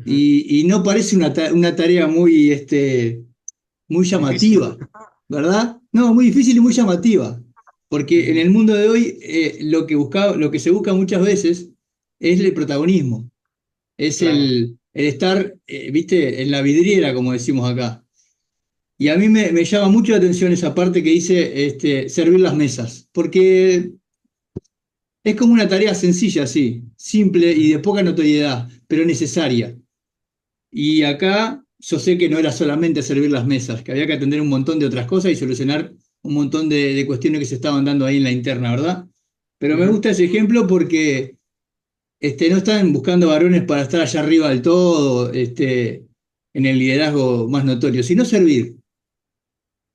Y no parece una tarea muy llamativa, ¿verdad? No, muy difícil y muy llamativa. Porque en el mundo de hoy lo que se busca muchas veces es el protagonismo. Es Claro. el estar, viste, en la vidriera, como decimos acá. Y a mí me llama mucho la atención esa parte que dice servir las mesas, porque es como una tarea sencilla, sí, simple y de poca notoriedad, pero necesaria. Y acá yo sé que no era solamente servir las mesas, que había que atender un montón de otras cosas y solucionar un montón de cuestiones que se estaban dando ahí en la interna, ¿verdad? Pero me gusta ese ejemplo porque no están buscando varones para estar allá arriba del todo, en el liderazgo más notorio, sino servir.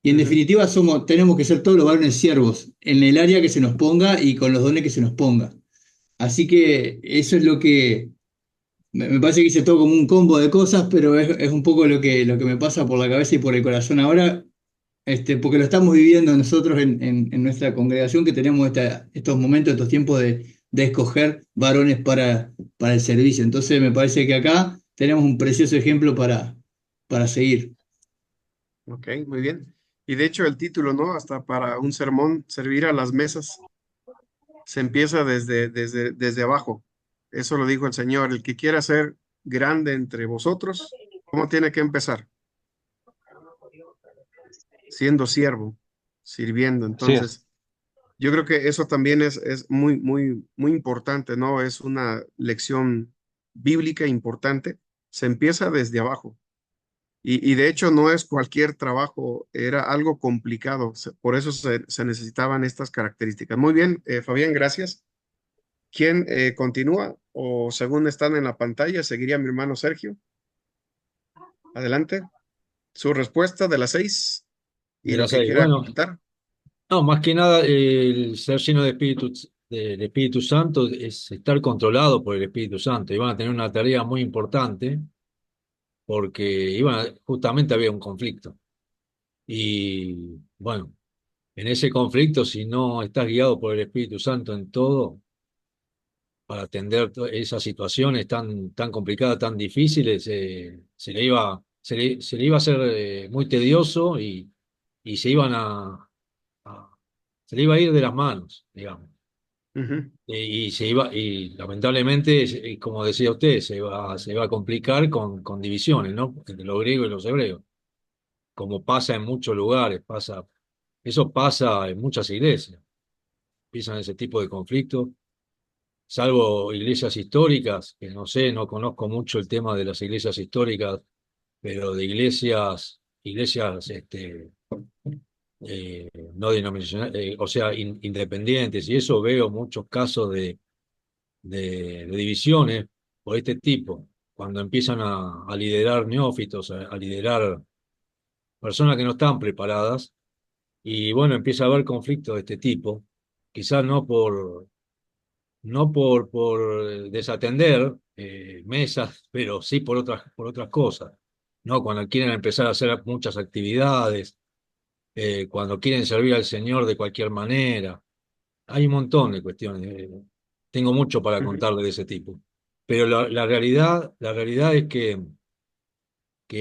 Y en Ujú. definitiva tenemos que ser todos los varones siervos en el área que se nos ponga y con los dones que se nos ponga. Así que eso es lo que me parece que hice todo como un combo de cosas, pero es un poco lo que me pasa por la cabeza y por el corazón ahora, porque lo estamos viviendo nosotros en nuestra congregación, que tenemos estos momentos, estos tiempos de escoger varones para el servicio. Entonces me parece que acá tenemos un precioso ejemplo para seguir. Ok, muy bien. Y de hecho el título, ¿no? Hasta para un sermón, servir a las mesas, se empieza desde abajo. Eso lo dijo el Señor. El que quiera ser grande entre vosotros, ¿cómo tiene que empezar? Siendo siervo, sirviendo. Así es. Entonces, yo creo que eso también es muy, muy, muy importante, ¿no? Es una lección bíblica importante. Se empieza desde abajo. Y de hecho no es cualquier trabajo, era algo complicado. Por eso se necesitaban estas características. Muy bien, Fabián, gracias. ¿Quién continúa? O según están en la pantalla, seguiría mi hermano Sergio. Adelante. Su respuesta de las 6 y De lo las que seis. quiera Bueno, comentar. no, más que nada, el ser lleno del Espíritu Santo es estar controlado por el Espíritu Santo. Y van a tener una tarea muy importante porque justamente había un conflicto. Y bueno, en ese conflicto, si no estás guiado por el Espíritu Santo en todo, para atender esas situaciones tan complicadas, tan difíciles, se le iba a hacer muy tedioso y a- se le iba a ir de las manos, digamos. Ujú, Y lamentablemente, como decía usted, se va a complicar con divisiones, ¿no? Entre los griegos y los hebreos, como pasa en muchos lugares, eso pasa en muchas iglesias, empiezan ese tipo de conflictos, salvo iglesias históricas, que no sé, no conozco mucho el tema de las iglesias históricas, pero de iglesias no denominacionales, o sea, independientes, y eso veo muchos casos de divisiones por este tipo, cuando empiezan a liderar neófitos, a liderar personas que no están preparadas, y bueno, empieza a haber conflictos de este tipo, quizás no por desatender mesas, pero sí por otras cosas, ¿no? Cuando quieren empezar a hacer muchas actividades, cuando quieren servir al Señor de cualquier manera. Hay un montón de cuestiones. Tengo mucho para ujú, contarle de ese tipo. Pero la realidad es que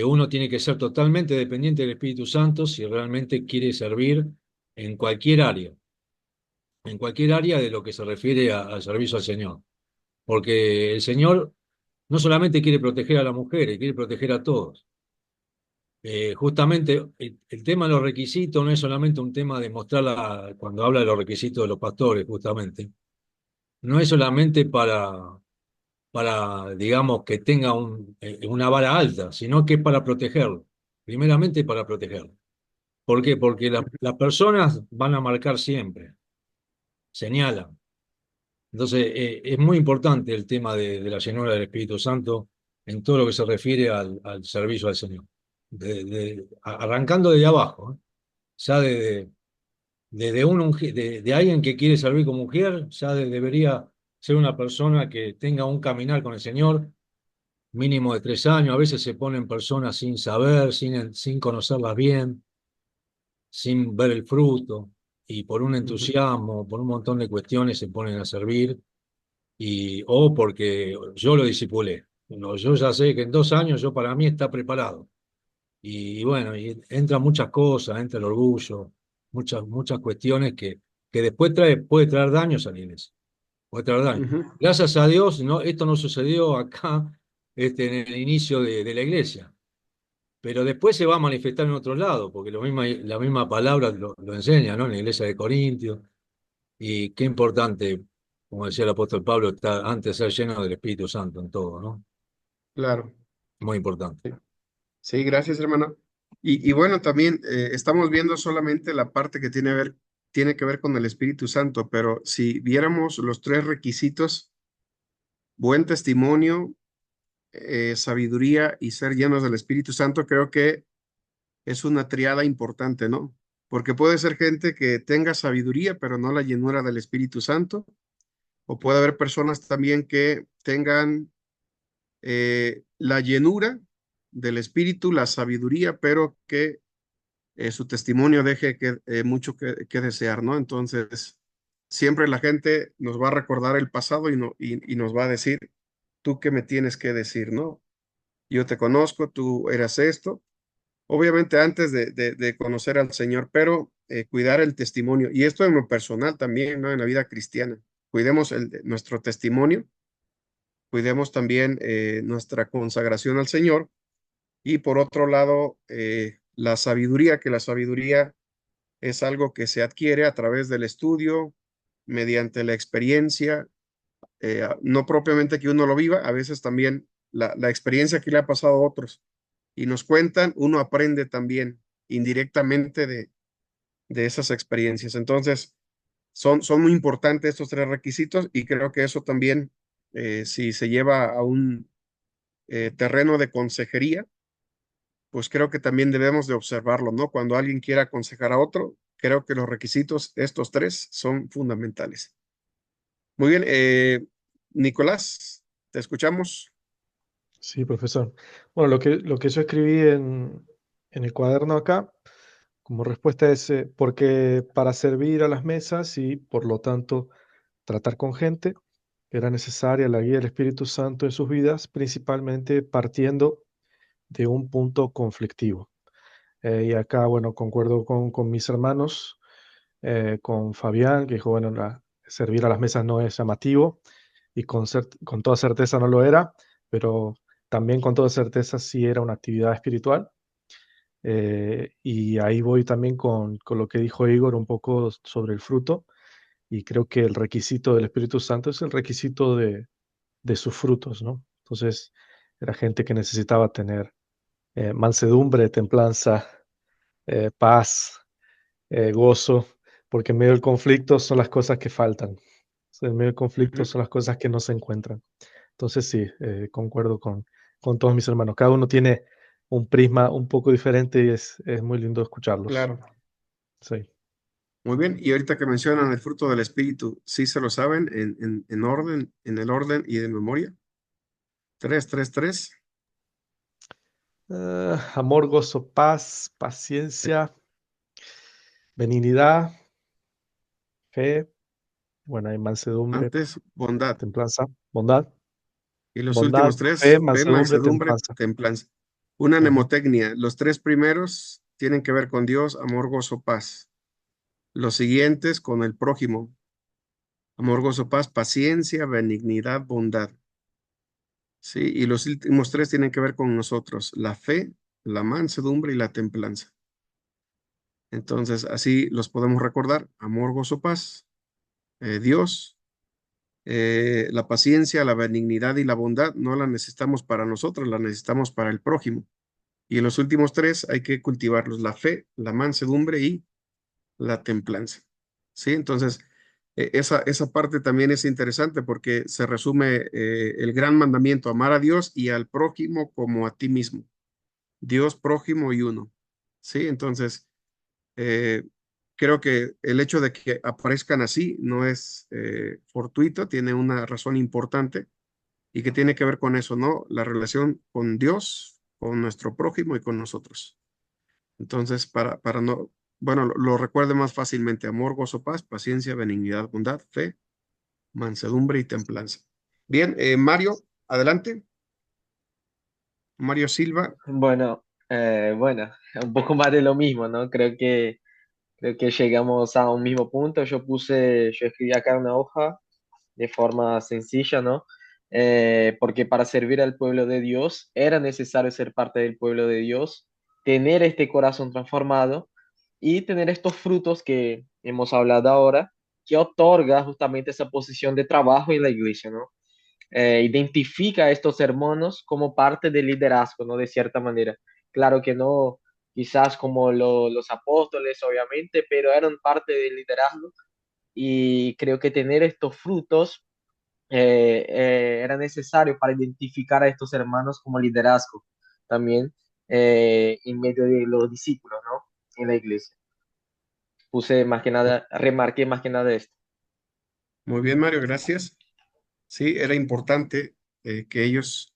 uno tiene que ser totalmente dependiente del Espíritu Santo si realmente quiere servir en cualquier área, en cualquier área de lo que se refiere al servicio al Señor. Porque el Señor no solamente quiere proteger a las mujeres, quiere proteger a todos. Justamente el tema de los requisitos no es solamente un tema de cuando habla de los requisitos de los pastores, justamente, no es solamente digamos, que tenga una vara alta, sino que es para protegerlo. Primeramente para protegerlo. ¿Por qué? Porque las personas van a marcar siempre, señalan. Entonces, es muy importante el tema de la llenura del Espíritu Santo en todo lo que se refiere al servicio al Señor. Arrancando desde abajo, ¿eh? Ya de alguien que quiere servir como mujer, ya debería ser una persona que tenga un caminar con el Señor mínimo de 3 años. A veces se ponen personas sin saber, sin conocerlas bien, sin ver el fruto, y por un ujú, entusiasmo, por un montón de cuestiones se ponen a servir, o porque yo lo discipulé. No, yo ya sé que en 2 años yo para mí está preparado. Y bueno, y entran muchas cosas, entra el orgullo, muchas cuestiones que después puede traer daños a la iglesia, puede traer daños. ujú. Gracias a Dios, no, esto no sucedió acá, en el inicio de la iglesia, pero después se va a manifestar en otros lados, porque la misma palabra lo enseña, ¿no? En la iglesia de Corintios, y qué importante, como decía el apóstol Pablo, está antes de ser lleno del Espíritu Santo en todo, ¿no? Claro. Muy importante. Sí, sí, gracias, hermano. Y bueno, también estamos viendo solamente la parte que tiene que ver con el Espíritu Santo, pero si viéramos los tres requisitos: buen testimonio, sabiduría y ser llenos del Espíritu Santo, creo que es una triada importante, ¿no? Porque puede ser gente que tenga sabiduría, pero no la llenura del Espíritu Santo, o puede haber personas también que tengan la llenura del Espíritu, la sabiduría, pero que su testimonio deje mucho que desear, ¿no? Entonces, siempre la gente nos va a recordar el pasado y nos va a decir, tú qué me tienes que decir, ¿no? Yo te conozco, tú eras esto. Obviamente antes de conocer al Señor, pero cuidar el testimonio. Y esto en lo personal también, ¿no? En la vida cristiana. Cuidemos nuestro testimonio, cuidemos también nuestra consagración al Señor. Y por otro lado, la sabiduría, que la sabiduría es algo que se adquiere a través del estudio, mediante la experiencia, no propiamente que uno lo viva, a veces también la experiencia que le ha pasado a otros y nos cuentan, uno aprende también indirectamente de esas experiencias. Entonces, son muy importantes estos tres requisitos y creo que eso también, si se lleva a un terreno de consejería, pues creo que también debemos de observarlo, ¿no? Cuando alguien quiera aconsejar a otro, creo que los requisitos, estos tres, son fundamentales. Muy bien, Nicolás, te escuchamos. Sí, profesor. Bueno, lo que yo escribí en el cuaderno acá, como respuesta es porque para servir a las mesas y por lo tanto tratar con gente, era necesaria la guía del Espíritu Santo en sus vidas, principalmente partiendo de un punto conflictivo. Y acá, bueno, concuerdo con mis hermanos, con Fabián, que dijo, bueno, servir a las mesas no es llamativo, y con toda certeza no lo era, pero también con toda certeza sí era una actividad espiritual. Y ahí voy también con lo que dijo Igor un poco sobre el fruto, y creo que el requisito del Espíritu Santo es el requisito de sus frutos, ¿no? Entonces, era gente que necesitaba tener mansedumbre, templanza, paz, gozo, porque en medio del conflicto son las cosas que faltan. En medio del conflicto Ujú. son las cosas que no se encuentran. Entonces sí, concuerdo con todos mis hermanos. Cada uno tiene un prisma un poco diferente y es muy lindo escucharlos. Claro. Sí. Muy bien, y ahorita que mencionan el fruto del Espíritu, ¿sí se lo saben en orden, en el orden y de memoria? Tres, tres, tres. Amor, gozo, paz, paciencia, benignidad, fe, bueno, hay mansedumbre, Antes, bondad. templanza, bondad, Y los bondad, últimos tres, fe, fe, mansedumbre, mansedumbre, templanza. templanza. Una Ujú. mnemotecnia. Los tres primeros tienen que ver con Dios, amor, gozo, paz. Los siguientes con el prójimo, amor, gozo, paz, paciencia, benignidad, bondad. Sí, y los últimos tres tienen que ver con nosotros, la fe, la mansedumbre y la templanza. Entonces, así los podemos recordar, amor, gozo, paz, Dios, la paciencia, la benignidad y la bondad no la necesitamos para nosotros, la necesitamos para el prójimo. Y en los últimos tres hay que cultivarlos, la fe, la mansedumbre y la templanza. ¿Sí? Entonces, esa parte también es interesante porque se resume el gran mandamiento, amar a Dios y al prójimo como a ti mismo. Dios, prójimo y uno. ¿Sí? Entonces, eh, creo que el hecho de que aparezcan así no es fortuito, tiene una razón importante y que tiene que ver con eso, ¿no? La relación con Dios, con nuestro prójimo y con nosotros. Entonces, para no, bueno, lo recuerde más fácilmente, amor, gozo, paz, paciencia, benignidad, bondad, fe, mansedumbre y templanza. Bien, Mario, adelante. Mario Silva, Bueno, bueno, un poco más de lo mismo, ¿no? Creo que llegamos a un mismo punto. Yo escribí acá una hoja de forma sencilla, ¿no? Porque para servir al pueblo de Dios era necesario ser parte del pueblo de Dios, tener este corazón transformado y tener estos frutos que hemos hablado ahora, que otorga justamente esa posición de trabajo en la iglesia, ¿no? Identifica a estos hermanos como parte del liderazgo, ¿no? De cierta manera. Claro que no, quizás como los apóstoles, obviamente, pero eran parte del liderazgo y creo que tener estos frutos era necesario para identificar a estos hermanos como liderazgo también en medio de los discípulos, ¿no? En la iglesia. Puse más que nada, remarqué más que nada esto. Muy bien, Mario, gracias. Sí, era importante que ellos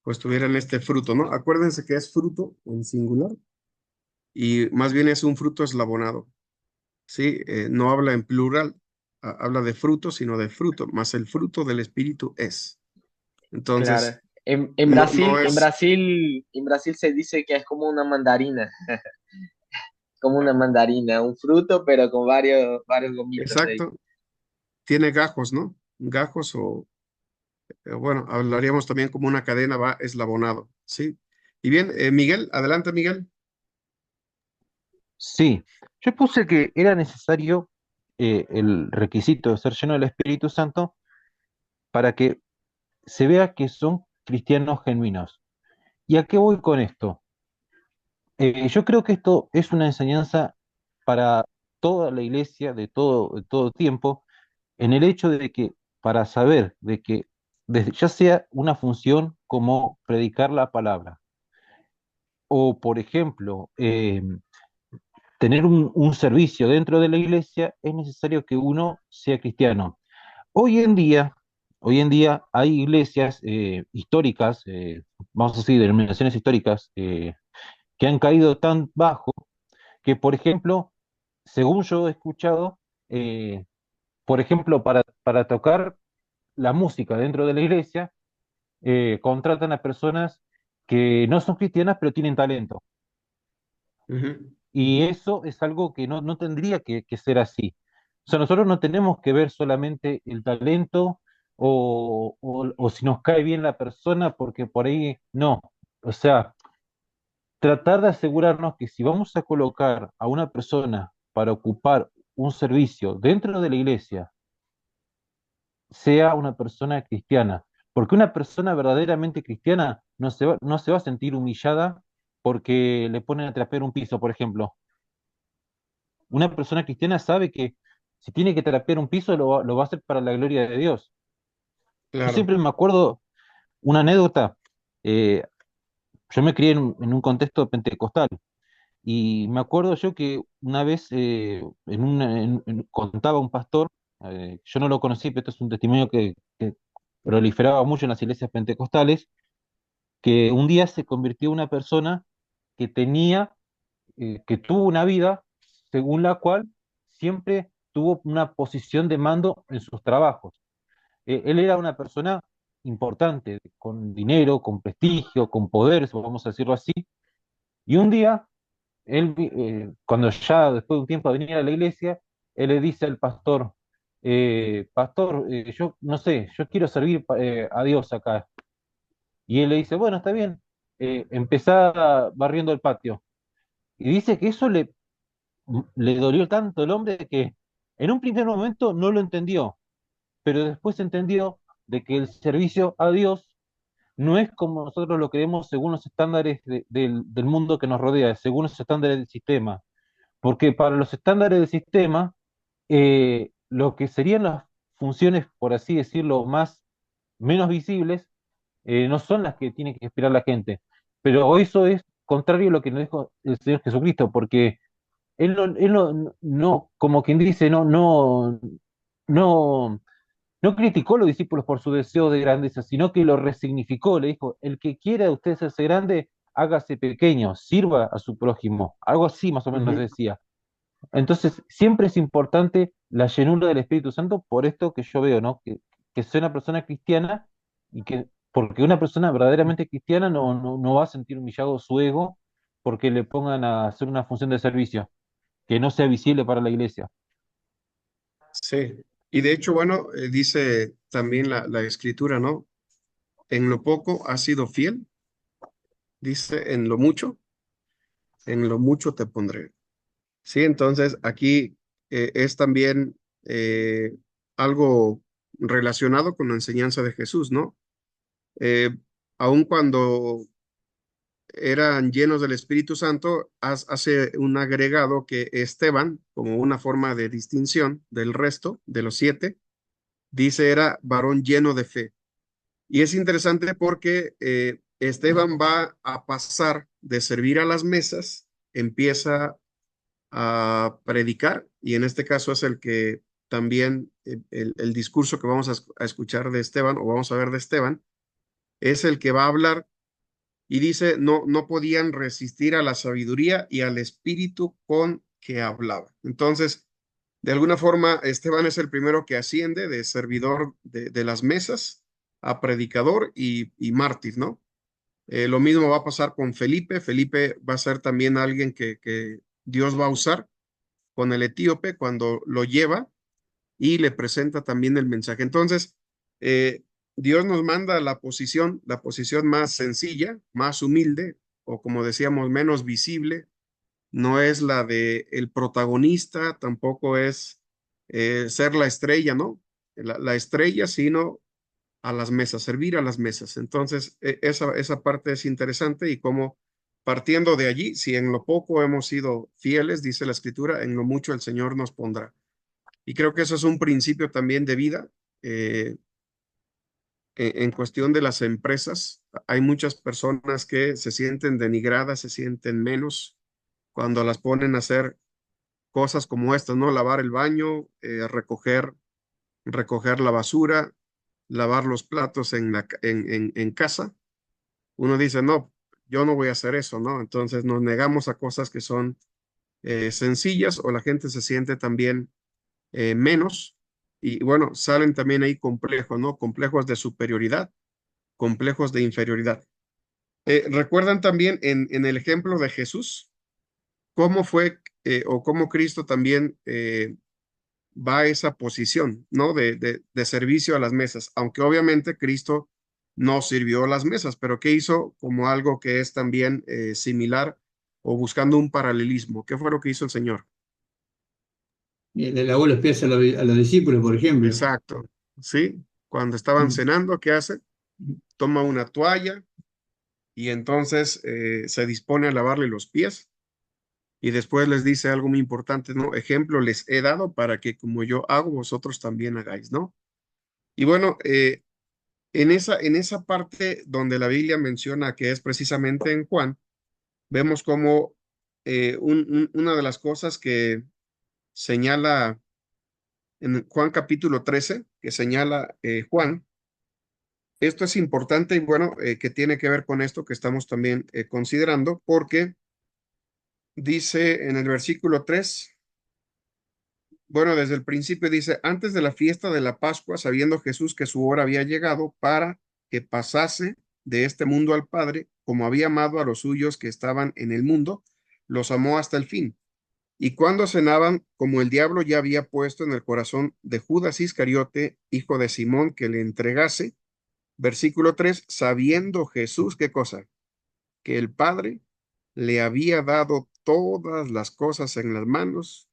pues tuvieran este fruto, ¿no? Acuérdense que es fruto en singular y más bien es un fruto eslabonado, ¿sí? No habla en plural, habla de fruto, sino de fruto, más el fruto del Espíritu es. Claro. Entonces, En no, no Brasil, es en Brasil se dice que es como una mandarina, como una mandarina, un fruto, pero con varios gomitas ahí. exacto, tiene gajos, ¿no? Gajos bueno, hablaríamos también como una cadena va eslabonado, ¿sí? Y bien, Miguel, adelante, Miguel. Sí, yo puse que era necesario el requisito de ser lleno del Espíritu Santo para que se vea que son cristianos genuinos. ¿Y a qué voy con esto? Yo creo que esto es una enseñanza para toda la iglesia de todo tiempo, en el hecho de que para saber de que ya sea una función como predicar la palabra, o por ejemplo, tener un servicio dentro de la iglesia, es necesario que uno sea cristiano. Hoy en día, hoy en día hay iglesias históricas, vamos a decir, denominaciones históricas, que han caído tan bajo que, por ejemplo, según yo he escuchado, eh, por ejemplo, para tocar la música dentro de la iglesia, contratan a personas que no son cristianas, pero tienen talento. Ujú. Y eso es algo que no tendría que ser así. O sea, nosotros no tenemos que ver solamente el talento o si nos cae bien la persona, porque por ahí no. O sea, tratar de asegurarnos que si vamos a colocar a una persona para ocupar un servicio dentro de la iglesia, sea una persona cristiana. Porque una persona verdaderamente cristiana no se va a sentir humillada porque le ponen a trapear un piso, por ejemplo. Una persona cristiana sabe que si tiene que trapear un piso, lo va a hacer para la gloria de Dios. Yo Claro. siempre me acuerdo una anécdota. eh, yo me crié en un contexto pentecostal y me acuerdo yo que una vez contaba un pastor, yo no lo conocí, pero esto es un testimonio que proliferaba mucho en las iglesias pentecostales, que un día se convirtió en una persona que que tuvo una vida según la cual siempre tuvo una posición de mando en sus trabajos. Él era una persona importante, con dinero, con prestigio, con poder, vamos a decirlo así, y un día, cuando ya después de un tiempo de venir a la iglesia, él le dice al pastor, pastor, yo no sé, yo quiero servir a Dios acá. Y él le dice, bueno, está bien, empezá barriendo el patio. Y dice que eso le dolió tanto el hombre que en un primer momento no lo entendió, pero después entendió de que el servicio a Dios no es como nosotros lo creemos según los estándares del mundo que nos rodea, según los estándares del sistema. Porque para los estándares del sistema, lo que serían las funciones, por así decirlo, menos visibles, no son las que tiene que esperar la gente. Pero eso es contrario a lo que nos dijo el Señor Jesucristo, porque como quien dice, no, no criticó a los discípulos por su deseo de grandeza, sino que lo resignificó. Le dijo, el que quiera de ustedes hacerse grande, hágase pequeño, sirva a su prójimo. Algo así más o menos Ujú. decía. Entonces, siempre es importante la llenura del Espíritu Santo por esto que yo veo, ¿no? Que sea una persona cristiana porque una persona verdaderamente cristiana no va a sentir humillado su ego porque le pongan a hacer una función de servicio que no sea visible para la iglesia. Sí. Y de hecho, bueno, dice también la escritura, ¿no? En lo poco has sido fiel, dice, en lo mucho te pondré. Sí, entonces aquí es también eh, algo relacionado con la enseñanza de Jesús, ¿no? Eh, Aun cuando eran llenos del Espíritu Santo, hace un agregado que Esteban, como una forma de distinción del resto de los siete, dice era varón lleno de fe. Y es interesante porque Esteban va a pasar de servir a las mesas, empieza a predicar, y en este caso es el que también el discurso que vamos a escuchar de Esteban, o vamos a ver de Esteban, es el que va a hablar y dice, no, no podían resistir a la sabiduría y al espíritu con que hablaba. Entonces, de alguna forma, Esteban es el primero que asciende de servidor de las mesas a predicador y mártir, ¿no? Lo mismo va a pasar con Felipe. Felipe va a ser también alguien que Dios va a usar con el etíope cuando lo lleva y le presenta también el mensaje. Entonces, eh, Dios nos manda la posición más sencilla, más humilde, o como decíamos, menos visible. No es la de el protagonista, tampoco es ser la estrella, ¿no? La estrella, sino a las mesas, servir a las mesas. Entonces, esa parte es interesante y como partiendo de allí, si en lo poco hemos sido fieles, dice la escritura, en lo mucho el Señor nos pondrá. Y creo que eso es un principio también de vida. eh, en cuestión de las empresas, hay muchas personas que se sienten denigradas, se sienten menos cuando las ponen a hacer cosas como estas, ¿no? Lavar el baño, recoger la basura, lavar los platos en casa. Uno dice, no, yo no voy a hacer eso, ¿no? Entonces nos negamos a cosas que son sencillas, o la gente se siente también menos. Y bueno, salen también ahí complejos, ¿no? Complejos de superioridad, complejos de inferioridad. ¿Recuerdan también en el ejemplo de Jesús cómo fue o cómo Cristo también va a esa posición, ¿no? De servicio a las mesas, aunque obviamente Cristo no sirvió las mesas, pero ¿qué hizo como algo que es también similar o buscando un paralelismo? ¿Qué fue lo que hizo el Señor? Le lavó los pies a los discípulos, por ejemplo. Exacto, ¿sí? Cuando estaban Mm. cenando, ¿qué hace? Toma una toalla y entonces se dispone a lavarle los pies y después les dice algo muy importante, ¿no? Ejemplo les he dado para que como yo hago, vosotros también hagáis, ¿no? Y bueno, en esa parte donde la Biblia menciona que es precisamente en Juan, vemos como una de las cosas que señala en Juan capítulo 13, que señala Juan, esto es importante y bueno, que tiene que ver con esto que estamos también considerando, porque dice en el versículo 3, bueno, desde el principio dice, antes de la fiesta de la Pascua, sabiendo Jesús que su hora había llegado para que pasase de este mundo al Padre, como había amado a los suyos que estaban en el mundo, los amó hasta el fin. Y cuando cenaban, como el diablo ya había puesto en el corazón de Judas Iscariote, hijo de Simón, que le entregase, versículo 3, sabiendo Jesús, ¿qué cosa? Que el Padre le había dado todas las cosas en las manos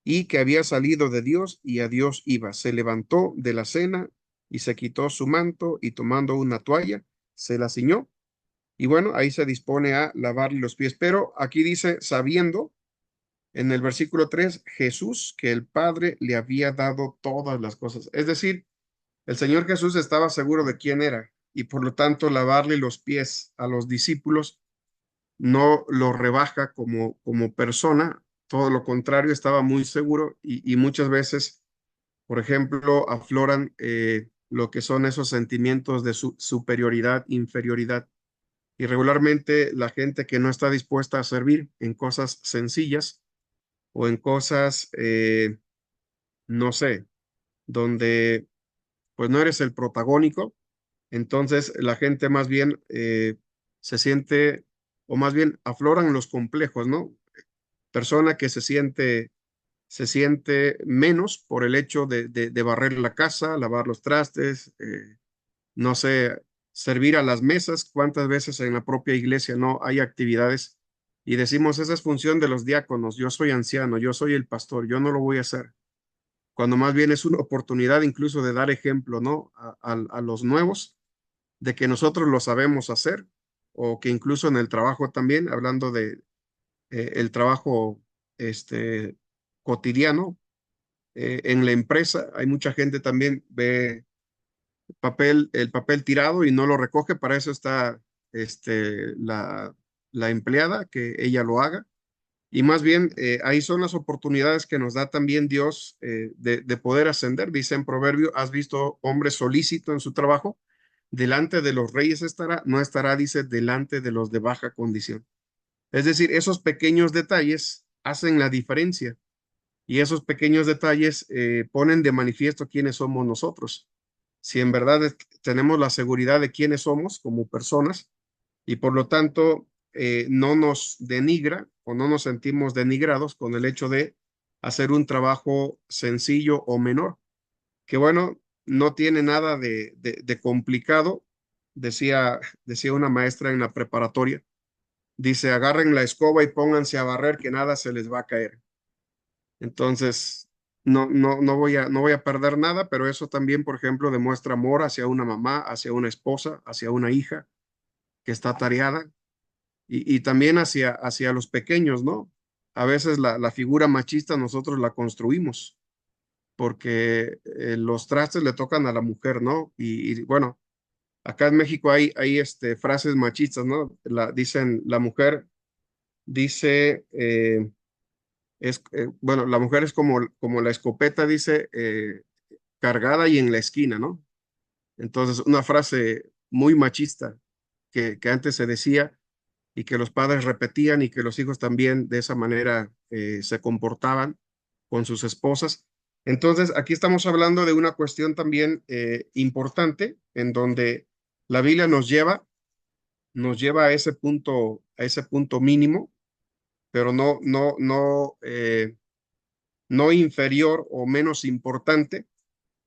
y que había salido de Dios y a Dios iba. Se levantó de la cena y se quitó su manto y tomando una toalla, se la ciñó. Y bueno, ahí se dispone a lavarle los pies. Pero aquí dice, sabiendo, en el versículo 3, Jesús, que el Padre le había dado todas las cosas. Es decir, el Señor Jesús estaba seguro de quién era y por lo tanto lavarle los pies a los discípulos no lo rebaja como persona, todo lo contrario, estaba muy seguro y muchas veces, por ejemplo, afloran lo que son esos sentimientos de superioridad, inferioridad. Y regularmente la gente que no está dispuesta a servir en cosas sencillas o en cosas, no sé, donde pues no eres el protagónico, entonces la gente más bien se siente, o más bien afloran los complejos, ¿no? Persona que se siente menos por el hecho de barrer la casa, lavar los trastes, no sé, servir a las mesas. ¿Cuántas veces en la propia iglesia no hay actividades y decimos, esa es función de los diáconos, yo soy anciano, yo soy el pastor, yo no lo voy a hacer? Cuando más bien es una oportunidad incluso de dar ejemplo, ¿no? A los nuevos, de que nosotros lo sabemos hacer, o que incluso en el trabajo también, hablando de el trabajo este, cotidiano, en la empresa. Hay mucha gente también ve el papel tirado y no lo recoge. Para eso está la empleada, que ella lo haga. Y más bien, ahí son las oportunidades que nos da también Dios de poder ascender. Dice en Proverbio, has visto hombre solícito en su trabajo, delante de los reyes estará, no estará, dice, delante de los de baja condición. Es decir, esos pequeños detalles hacen la diferencia y esos pequeños detalles ponen de manifiesto quiénes somos nosotros. Si en verdad tenemos la seguridad de quiénes somos como personas y por lo tanto no nos denigra o no nos sentimos denigrados con el hecho de hacer un trabajo sencillo o menor, que bueno, no tiene nada de complicado, decía una maestra en la preparatoria. Dice, agarren la escoba y pónganse a barrer, que nada se les va a caer. Entonces, no voy a perder nada, pero eso también, por ejemplo, demuestra amor hacia una mamá, hacia una esposa, hacia una hija que está tareada y también hacia los pequeños, ¿no? A veces la figura machista nosotros la construimos porque los trastes le tocan a la mujer, ¿no? Y bueno, acá en México hay frases machistas, ¿no? Dicen, la mujer dice, bueno, la mujer es como la escopeta, dice, cargada y en la esquina, ¿no? Entonces, una frase muy machista que antes se decía y que los padres repetían y que los hijos también de esa manera se comportaban con sus esposas. Entonces, aquí estamos hablando de una cuestión también importante en donde la Biblia nos lleva a ese punto mínimo, pero no inferior o menos importante,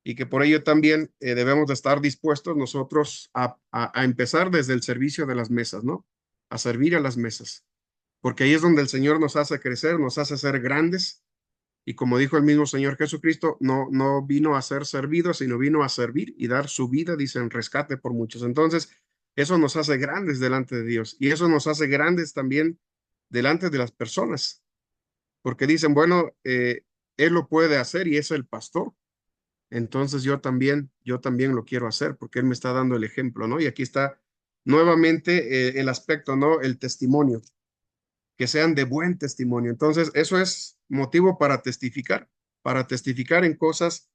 y que por ello también debemos de estar dispuestos nosotros a empezar desde el servicio de las mesas, ¿no? A servir a las mesas, porque ahí es donde el Señor nos hace crecer, nos hace ser grandes, y como dijo el mismo Señor Jesucristo, no vino a ser servido, sino vino a servir y dar su vida, dice, en rescate por muchos. Entonces, eso nos hace grandes delante de Dios, y eso nos hace grandes también delante de las personas, porque dicen, bueno, Él lo puede hacer y es el pastor. Entonces yo también lo quiero hacer porque él me está dando el ejemplo, ¿no? Y aquí está nuevamente el aspecto, ¿no? El testimonio, que sean de buen testimonio. Entonces, eso es motivo para testificar en cosas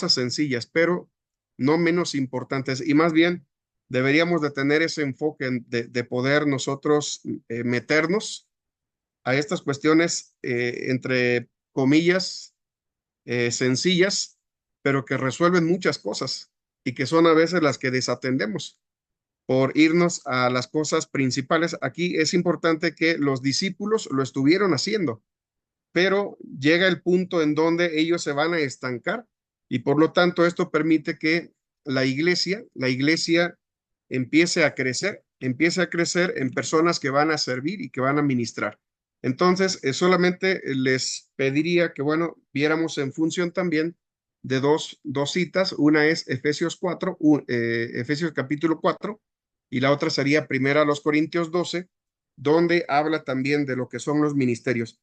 sencillas, pero no menos importantes. Y más bien, deberíamos de tener ese enfoque de poder nosotros meternos a estas cuestiones, entre comillas, sencillas, pero que resuelven muchas cosas y que son a veces las que desatendemos por irnos a las cosas principales. Aquí es importante que los discípulos lo estuvieron haciendo, pero llega el punto en donde ellos se van a estancar y por lo tanto esto permite que la iglesia empiece a crecer en personas que van a servir y que van a ministrar. Entonces, solamente les pediría que, bueno, viéramos en función también de dos citas. Una es Efesios 4, Efesios capítulo 4, y la otra sería Primera a los Corintios 12, donde habla también de lo que son los ministerios.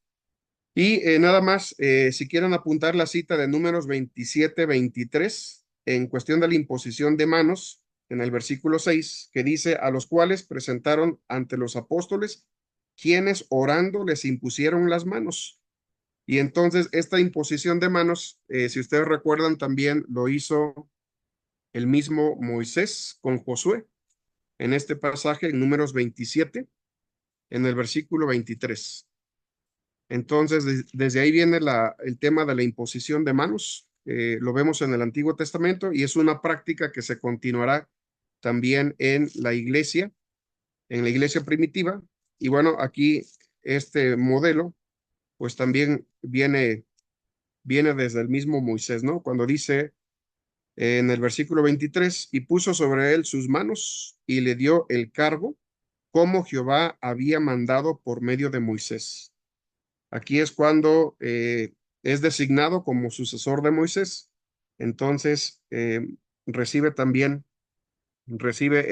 Y nada más, si quieren apuntar la cita de Números 27-23, en cuestión de la imposición de manos, en el versículo 6, que dice, a los cuales presentaron ante los apóstoles, quienes orando les impusieron las manos. Y entonces esta imposición de manos, si ustedes recuerdan, también lo hizo el mismo Moisés con Josué, en este pasaje, en Números 27, en el versículo 23. Entonces, desde ahí viene el tema de la imposición de manos. Lo vemos en el Antiguo Testamento y es una práctica que se continuará también en la iglesia primitiva. Y bueno, aquí este modelo, pues también viene desde el mismo Moisés, ¿no? Cuando dice en el versículo 23, y puso sobre él sus manos y le dio el cargo como Jehová había mandado por medio de Moisés. Aquí es cuando es designado como sucesor de Moisés. Entonces, recibe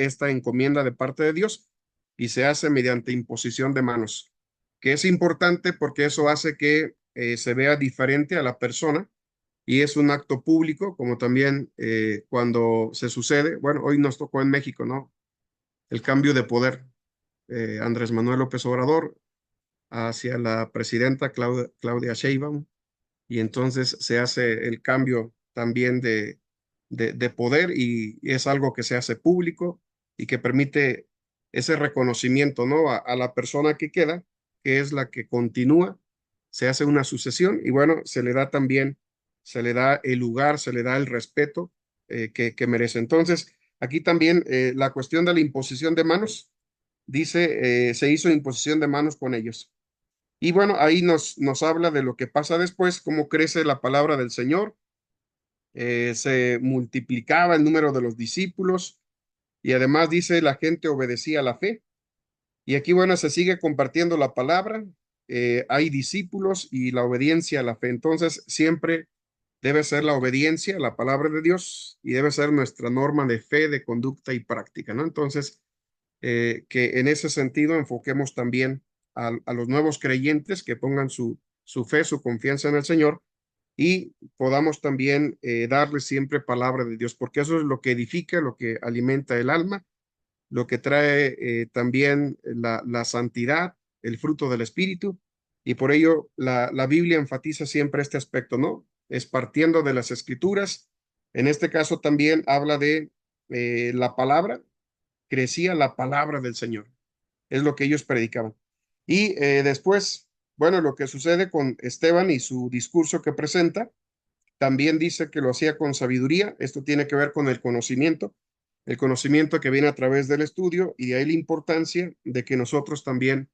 esta encomienda de parte de Dios y se hace mediante imposición de manos, que es importante porque eso hace que se vea diferente a la persona y es un acto público, como también cuando se sucede, bueno, hoy nos tocó en México, ¿no? El cambio de poder, Andrés Manuel López Obrador hacia la presidenta Claudia Sheinbaum, y entonces se hace el cambio también de poder y es algo que se hace público y que permite ese reconocimiento, ¿no? A la persona que queda, que es la que continúa, se hace una sucesión y bueno, se le da también, se le da el lugar, se le da el respeto que merece. Entonces, aquí también la cuestión de la imposición de manos, dice, se hizo imposición de manos con ellos. Y bueno, ahí nos habla de lo que pasa después, cómo crece la palabra del Señor, se multiplicaba el número de los discípulos y además dice la gente obedecía a la fe. Y aquí, bueno, se sigue compartiendo la palabra, hay discípulos y la obediencia a la fe. Entonces, siempre debe ser la obediencia a la palabra de Dios y debe ser nuestra norma de fe, de conducta y práctica, ¿no? Entonces, que en ese sentido enfoquemos también a los nuevos creyentes que pongan su fe, su confianza en el Señor y podamos también darles siempre palabra de Dios, porque eso es lo que edifica, lo que alimenta el alma, lo que trae también la santidad, el fruto del Espíritu, y por ello la Biblia enfatiza siempre este aspecto, ¿no? Es partiendo de las Escrituras. En este caso también habla de la palabra, crecía la palabra del Señor. Es lo que ellos predicaban. Y después, bueno, lo que sucede con Esteban y su discurso que presenta, también dice que lo hacía con sabiduría. Esto tiene que ver con el conocimiento que viene a través del estudio y de ahí la importancia de que nosotros también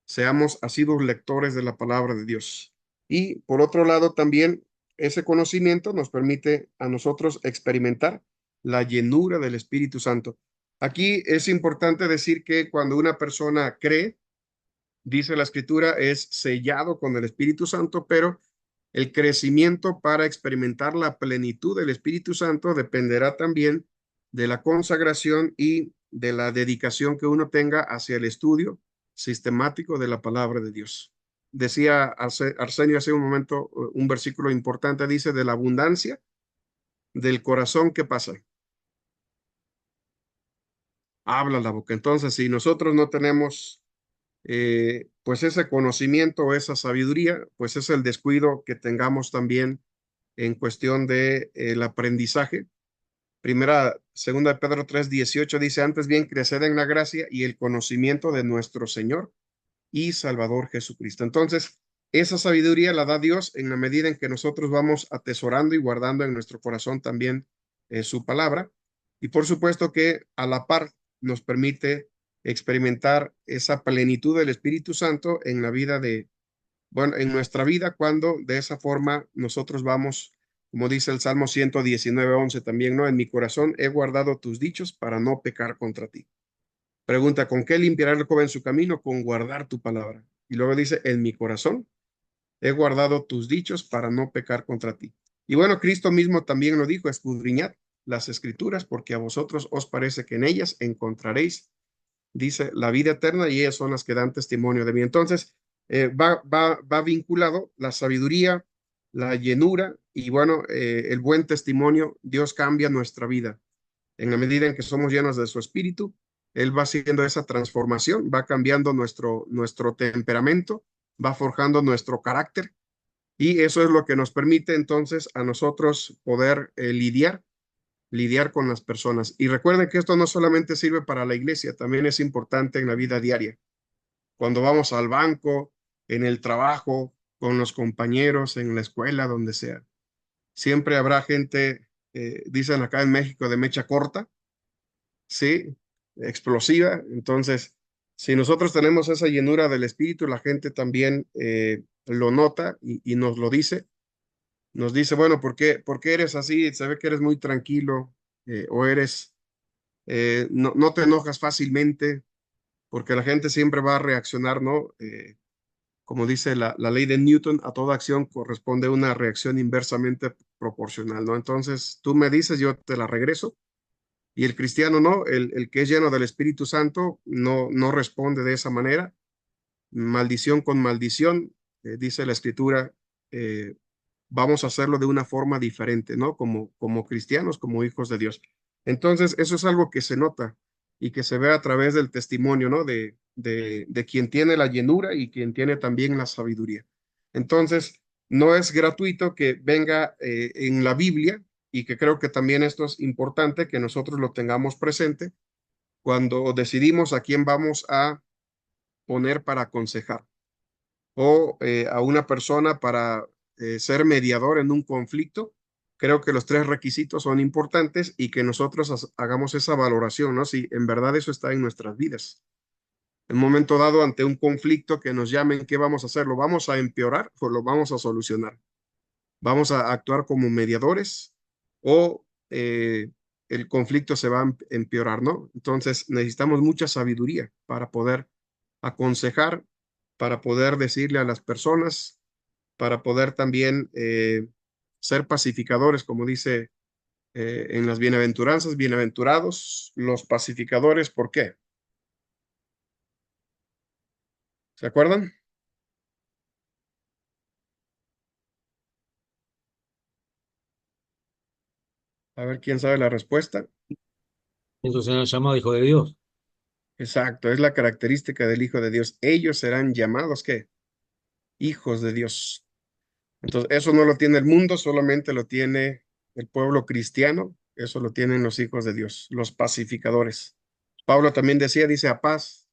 seamos asiduos lectores de la palabra de Dios. Y por otro lado, también ese conocimiento nos permite a nosotros experimentar la llenura del Espíritu Santo. Aquí es importante decir que cuando una persona cree, dice la Escritura, es sellado con el Espíritu Santo, pero el crecimiento para experimentar la plenitud del Espíritu Santo dependerá también de la consagración y de la dedicación que uno tenga hacia el estudio sistemático de la palabra de Dios. Decía Arsenio hace un momento un versículo importante, dice, de la abundancia del corazón que pasa. Habla la boca. Entonces, si nosotros no tenemos pues ese conocimiento o esa sabiduría, pues es el descuido que tengamos también en cuestión de el aprendizaje. Segunda de Pedro 3:18 dice, antes bien creced en la gracia y el conocimiento de nuestro Señor y Salvador Jesucristo. Entonces, esa sabiduría la da Dios en la medida en que nosotros vamos atesorando y guardando en nuestro corazón también su palabra. Y por supuesto que a la par nos permite experimentar esa plenitud del Espíritu Santo en la vida bueno, en nuestra vida cuando de esa forma nosotros vamos, como dice el Salmo 119:11 también, ¿no? En mi corazón he guardado tus dichos para no pecar contra ti. Pregunta, ¿con qué limpiará el joven su camino? Con guardar tu palabra. Y luego dice, en mi corazón he guardado tus dichos para no pecar contra ti. Y bueno, Cristo mismo también lo dijo, escudriñad las escrituras porque a vosotros os parece que en ellas encontraréis, dice, la vida eterna y ellas son las que dan testimonio de mí. Entonces, va vinculado la sabiduría, la llenura y bueno, el buen testimonio. Dios cambia nuestra vida. En la medida en que somos llenos de su espíritu, Él va haciendo esa transformación, va cambiando nuestro temperamento, va forjando nuestro carácter y eso es lo que nos permite entonces a nosotros poder lidiar con las personas. Y recuerden que esto no solamente sirve para la iglesia, también es importante en la vida diaria. Cuando vamos al banco, en el trabajo, con los compañeros, en la escuela, donde sea. Siempre habrá gente, dicen acá en México, de mecha corta, ¿sí? Explosiva. Entonces, si nosotros tenemos esa llenura del espíritu, la gente también lo nota y nos lo dice. Nos dice, bueno, por qué eres así? Se ve que eres muy tranquilo o no te enojas fácilmente, porque la gente siempre va a reaccionar, ¿no? Como dice la ley de Newton, a toda acción corresponde una reacción inversamente proporcional, ¿no? Entonces, tú me dices, yo te la regreso. Y el cristiano no, el que es lleno del Espíritu Santo no responde de esa manera. Maldición con maldición, dice la Escritura, vamos a hacerlo de una forma diferente, ¿no? Como cristianos, como hijos de Dios. Entonces, eso es algo que se nota y que se ve a través del testimonio, ¿no? De quien tiene la llenura y quien tiene también la sabiduría. Entonces, no es gratuito que venga en la Biblia, y que creo que también esto es importante que nosotros lo tengamos presente cuando decidimos a quién vamos a poner para aconsejar o a una persona para ser mediador en un conflicto. Creo que los tres requisitos son importantes y que nosotros hagamos esa valoración, ¿no? Si en verdad eso está en nuestras vidas. En un momento dado, ante un conflicto que nos llamen, ¿qué vamos a hacer? ¿Lo vamos a empeorar o lo vamos a solucionar? ¿Vamos a actuar como mediadores o el conflicto se va a empeorar, ¿no? Entonces necesitamos mucha sabiduría para poder aconsejar, para poder decirle a las personas, para poder también ser pacificadores, como dice en las bienaventuranzas, bienaventurados los pacificadores. ¿Por qué? ¿Se acuerdan? A ver quién sabe la respuesta. Eso será llamado hijo de Dios. Exacto, es la característica del Hijo de Dios. Ellos serán llamados, ¿qué? Hijos de Dios. Entonces, eso no lo tiene el mundo, solamente lo tiene el pueblo cristiano, eso lo tienen los hijos de Dios, los pacificadores. Pablo también decía, dice, a paz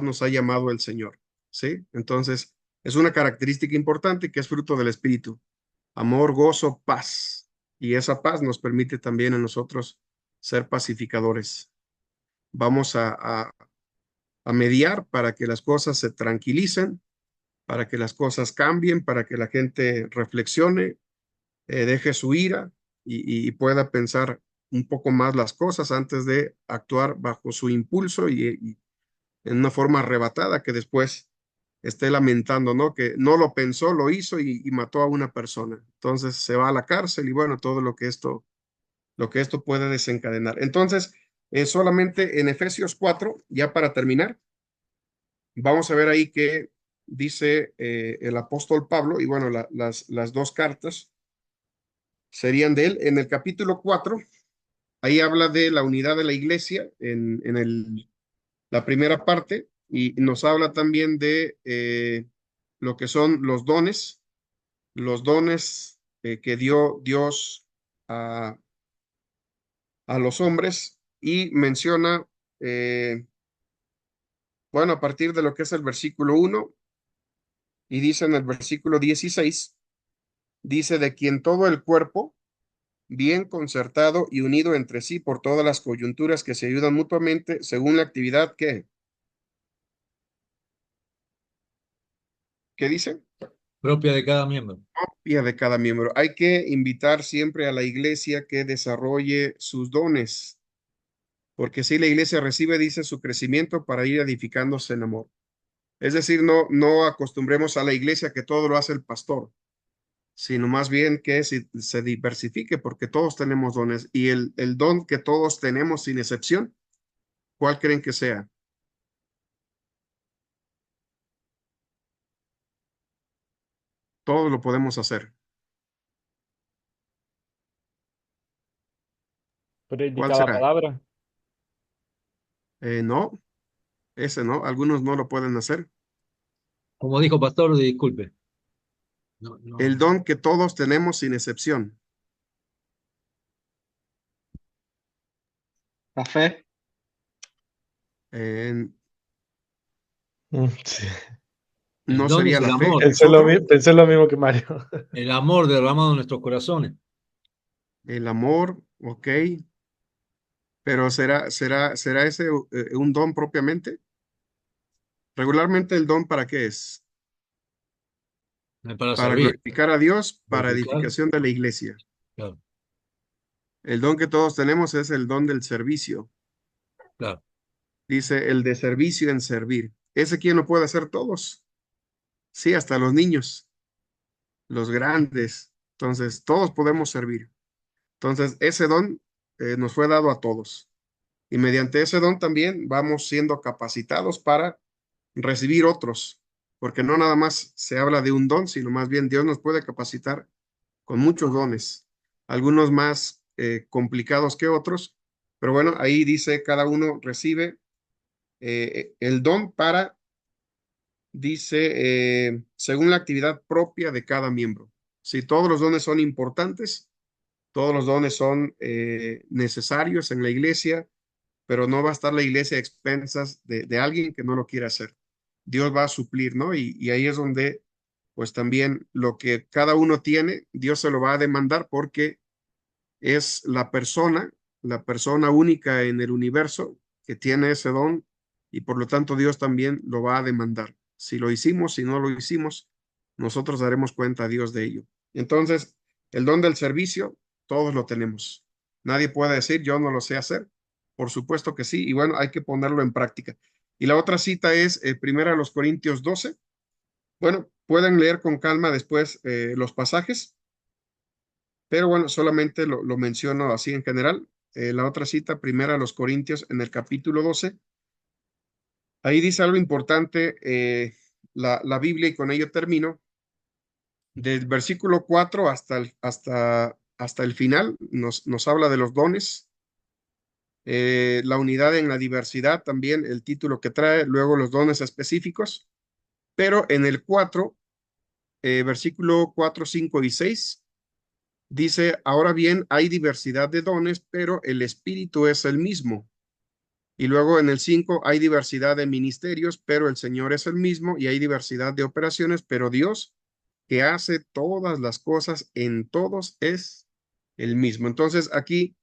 nos ha llamado el Señor, ¿sí? Entonces, es una característica importante que es fruto del Espíritu. Amor, gozo, paz. Y esa paz nos permite también a nosotros ser pacificadores. Vamos a mediar para que las cosas se tranquilicen, para que las cosas cambien, para que la gente reflexione, deje su ira y pueda pensar un poco más las cosas antes de actuar bajo su impulso y en una forma arrebatada que después esté lamentando, ¿no? Que no lo pensó, lo hizo y mató a una persona. Entonces se va a la cárcel y bueno, todo lo que esto puede desencadenar. Entonces, solamente en Efesios 4, ya para terminar, vamos a ver ahí que dice el apóstol Pablo, y bueno, las dos cartas serían de él. En el capítulo 4, ahí habla de la unidad de la iglesia en la primera parte, y nos habla también de lo que son los dones que dio Dios a, a los hombres, y menciona, bueno, a partir de lo que es el versículo 1, y dice en el versículo 16, dice, de quien todo el cuerpo, bien concertado y unido entre sí por todas las coyunturas que se ayudan mutuamente según la actividad que, ¿qué dice? Propia de cada miembro. Propia de cada miembro. Hay que invitar siempre a la iglesia que desarrolle sus dones, porque si la iglesia recibe, dice, su crecimiento para ir edificándose en amor. Es decir, no acostumbremos a la iglesia que todo lo hace el pastor, sino más bien que se diversifique, porque todos tenemos dones, y el don que todos tenemos sin excepción, ¿cuál creen que sea? Todos lo podemos hacer. ¿Cuál Predica la será? palabra. No, ese no, algunos no lo pueden hacer. Como dijo pastor, disculpe. No, El no. don que todos tenemos sin excepción. La fe. Eh, Sí. El no don sería es el la fe, amor. es otro. Pensé lo mismo que Mario. El amor derramado en nuestros corazones. El amor, ok, pero ¿será ese un don propiamente? Regularmente el don, ¿para qué es? Para Para servir. glorificar a Dios, para Glorificar. edificación de la iglesia. Claro, El don que todos tenemos es el don del servicio. claro. Dice el de servicio en servir. ¿Ese quién lo puede hacer? Todos. Sí, hasta los niños, los grandes. Entonces, todos podemos servir. Entonces, ese don nos fue dado a todos. Y mediante ese don también vamos siendo capacitados para recibir otros. Porque no nada más se habla de un don, sino más bien Dios nos puede capacitar con muchos dones, algunos más complicados que otros, pero bueno, ahí dice cada uno recibe el don para, dice, según la actividad propia de cada miembro. Si todos los dones son importantes, todos los dones son necesarios en la iglesia, pero no va a estar la iglesia a expensas de alguien que no lo quiera hacer. Dios va a suplir, ¿no? Y ahí es donde, pues también lo que cada uno tiene, Dios se lo va a demandar porque es la persona única en el universo que tiene ese don y por lo tanto Dios también lo va a demandar. Si lo hicimos, si no lo hicimos, nosotros daremos cuenta a Dios de ello. Entonces, el don del servicio, todos lo tenemos. Nadie puede decir, yo no lo sé hacer. Por supuesto que sí, y bueno, hay que ponerlo en práctica. Y la otra cita es primera los Corintios 12. Bueno, pueden leer con calma después los pasajes, pero bueno, solamente lo menciono así en general. La otra cita, primera a los Corintios en el capítulo 12, ahí dice algo importante la Biblia y con ello termino. Del versículo 4 hasta el final nos habla de los dones, la unidad en la diversidad también, el título que trae, luego los dones específicos, pero en el 4, versículo 4, 5 y 6. Dice, ahora bien, hay diversidad de dones, pero el Espíritu es el mismo. Y luego en el 5 hay diversidad de ministerios, pero el Señor es el mismo. Y hay diversidad de operaciones, pero Dios que hace todas las cosas en todos es el mismo. Entonces aquí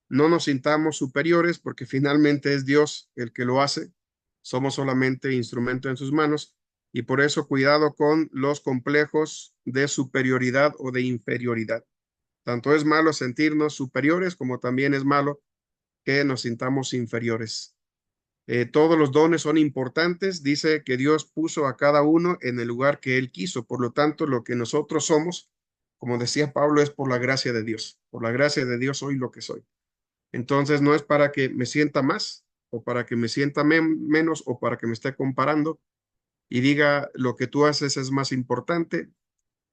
no nos sintamos superiores porque finalmente es Dios el que lo hace. Somos solamente instrumento en sus manos. Y por eso cuidado con los complejos de superioridad o de inferioridad. Tanto es malo sentirnos superiores como también es malo que nos sintamos inferiores. Todos los dones son importantes. Dice que Dios puso a cada uno en el lugar que Él quiso. Por lo tanto, lo que nosotros somos, como decía Pablo, es por la gracia de Dios. Por la gracia de Dios soy lo que soy. Entonces, no es para que me sienta más o para que me sienta menos o para que me esté comparando y diga lo que tú haces es más importante.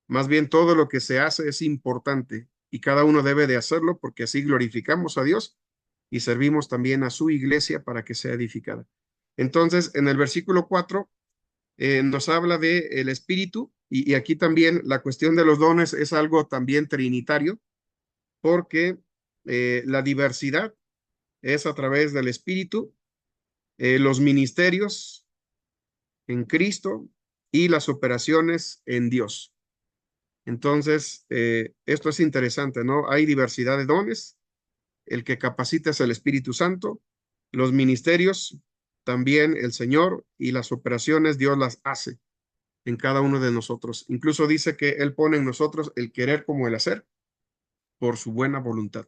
Más bien todo lo que se hace es importante y cada uno debe de hacerlo porque así glorificamos a Dios y servimos también a su iglesia para que sea edificada. Entonces, en el versículo 4 nos habla de el Espíritu y aquí también la cuestión de los dones es algo también trinitario porque la diversidad es a través del Espíritu, los ministerios en Cristo y las operaciones en Dios. Entonces, esto es interesante, ¿no? Hay diversidad de dones, el que capacita es el Espíritu Santo, los ministerios, también el Señor y las operaciones Dios las hace en cada uno de nosotros. Incluso dice que Él pone en nosotros el querer como el hacer por su buena voluntad.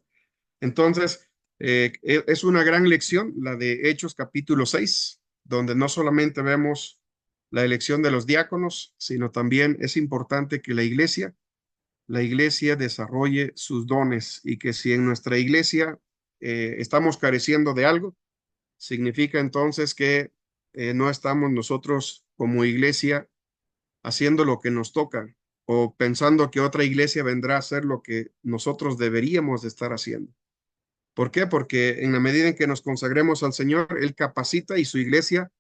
Entonces, es una gran lección la de Hechos capítulo 6, donde no solamente vemos la elección de los diáconos, sino también es importante que la iglesia desarrolle sus dones y que si en nuestra iglesia estamos careciendo de algo, significa entonces que no estamos nosotros como iglesia haciendo lo que nos toca o pensando que otra iglesia vendrá a hacer lo que nosotros deberíamos de estar haciendo. ¿Por qué? Porque en la medida en que nos consagremos al Señor, Él capacita y su iglesia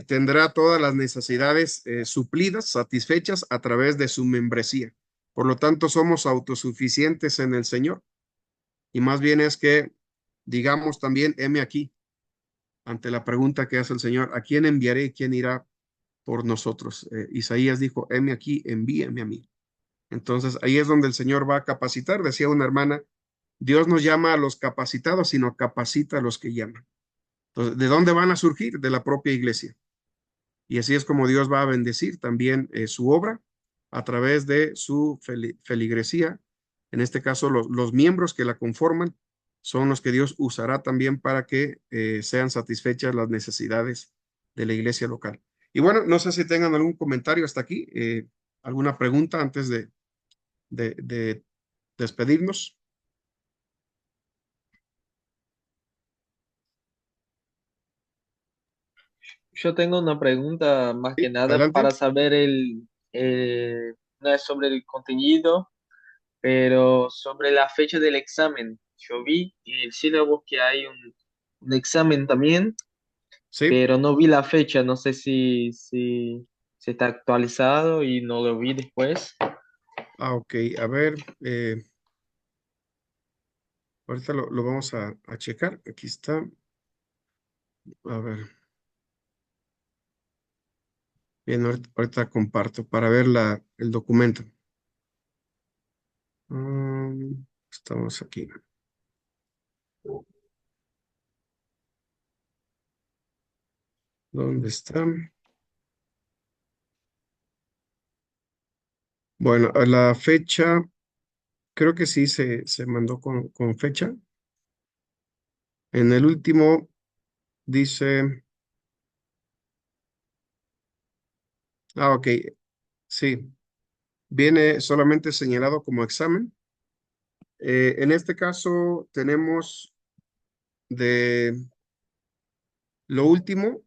tendrá todas las necesidades suplidas, satisfechas a través de su membresía. Por lo tanto, somos autosuficientes en el Señor. Y más bien es que digamos también, heme aquí, ante la pregunta que hace el Señor, ¿a quién enviaré y quién irá por nosotros? Isaías dijo, heme aquí, envíame a mí. Entonces, ahí es donde el Señor va a capacitar. Decía una hermana, Dios nos llama a los capacitados, sino capacita a los que llaman. Entonces, ¿de dónde van a surgir? De la propia iglesia. Y así es como Dios va a bendecir también su obra a través de su feligresía. En este caso, los miembros que la conforman son los que Dios usará también para que sean satisfechas las necesidades de la iglesia local. Y bueno, no sé si tengan algún comentario hasta aquí, alguna pregunta antes de despedirnos. Yo tengo una pregunta más que Sí, nada adelante. para saber no es sobre el contenido, pero sobre la fecha del examen, yo vi en el sílabus que hay un examen también, Sí. pero no vi la fecha, no sé si está actualizado y no lo vi después. Ok, a ver, ahorita lo vamos a checar. Aquí está. A ver, bien, ahorita comparto para ver el documento. Estamos aquí. ¿Dónde está? Bueno, a la fecha, creo que sí se mandó con fecha. En el último dice, ok, sí, viene solamente señalado como examen. En este caso tenemos de lo último,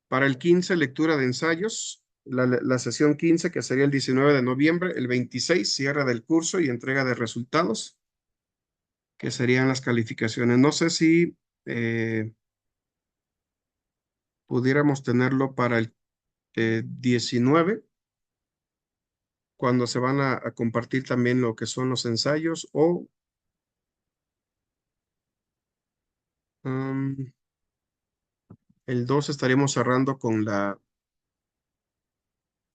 para el 15 lectura de ensayos, la sesión 15 que sería el 19 de noviembre, el 26 cierre del curso y entrega de resultados, que serían las calificaciones. No sé si pudiéramos tenerlo para el 19, cuando se van a compartir también lo que son los ensayos, o um, el 2 estaríamos cerrando con la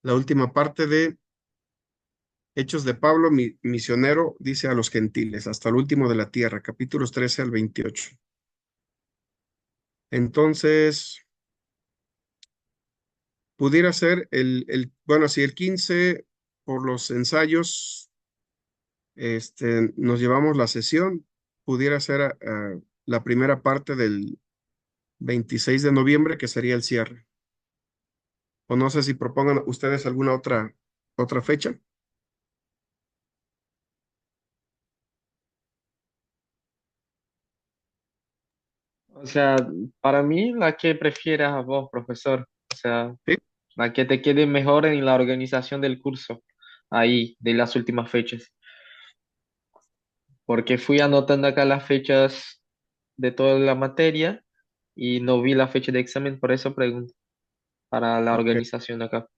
última parte de Hechos de Pablo, misionero, dice a los gentiles, hasta el último de la tierra, capítulos 13 al 28. Entonces, pudiera ser bueno, si el 15 por los ensayos, nos llevamos la sesión, pudiera ser la primera parte del 26 de noviembre, que sería el cierre. O no sé si propongan ustedes alguna otra fecha. O sea, para mí la que prefieras a vos, profesor. O sea, ¿Sí? la que te quede mejor en la organización del curso, ahí, de las últimas fechas. Porque fui anotando acá las fechas de toda la materia y no vi la fecha de examen, por eso pregunto, para la Ok. organización acá.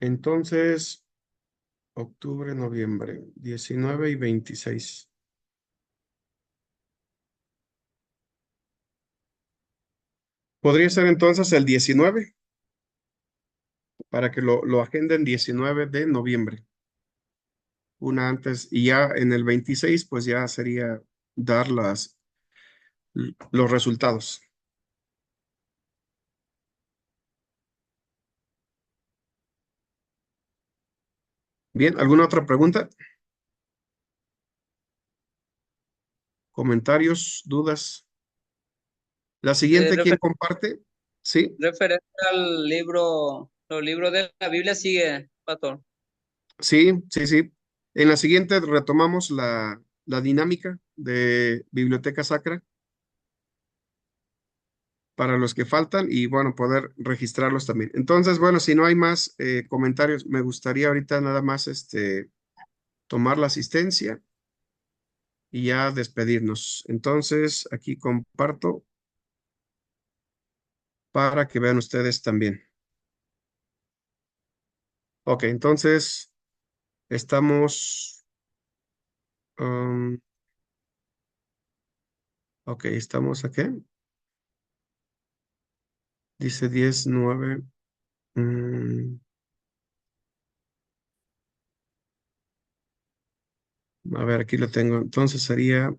Entonces, octubre, noviembre, 19 y 26. Podría ser entonces el 19, para que lo agenden 19 de noviembre, una antes, y ya en el 26, pues ya sería dar los resultados. Bien, ¿alguna otra pregunta? ¿Comentarios? ¿Dudas? La siguiente, ¿quién Refer- comparte? Sí, referente al libro, los libros de la Biblia sigue, pastor. sí. En la siguiente retomamos la dinámica de Biblioteca Sacra para los que faltan y bueno, poder registrarlos también. Entonces, bueno, si no hay más comentarios, me gustaría ahorita nada más tomar la asistencia y ya despedirnos. Entonces, aquí comparto para que vean ustedes también. Ok, entonces estamos, um, ok, estamos aquí. Dice 10 9. A ver, aquí lo tengo. Entonces sería,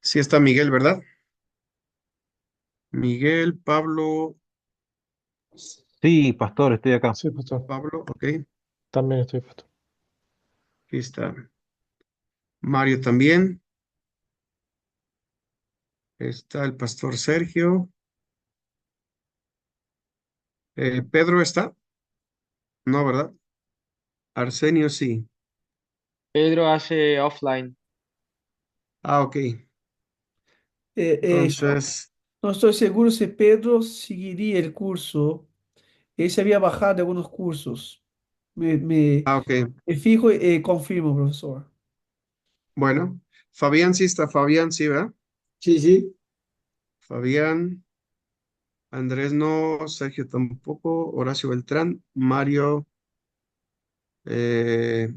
sí está Miguel, ¿verdad? Miguel, Pablo, Sí, pastor, estoy acá. Sí, pastor. Pablo, ok, aquí También estoy, pastor. está. Mario también. Está el pastor Sergio. Pedro está, no, ¿verdad? Arsenio sí. Pedro hace offline. Ok. Yo Entonces, no estoy seguro si Pedro seguiría el curso. Él se había bajado de algunos cursos. Me Ok, fijo y confirmo, profesor. bueno. Fabián sí está, Fabián sí, ¿verdad? Sí, sí. Fabián, Andrés no, Sergio tampoco, Horacio Beltrán, Mario eh,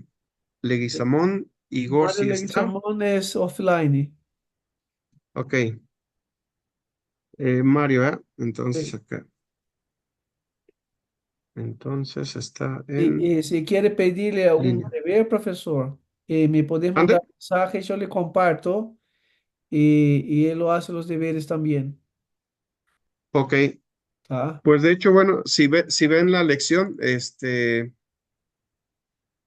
Leguizamón, Igor Mario sí está. Leguizamón es offline. Ok, Mario, ¿eh? Entonces Sí. acá. Entonces está en Y si quiere pedirle algún línea. deber, profesor, me puede ¿Ande? mandar mensaje, yo le comparto y él lo hace los deberes también. Ok, ¿Tá? pues de hecho, bueno, si ven la lección,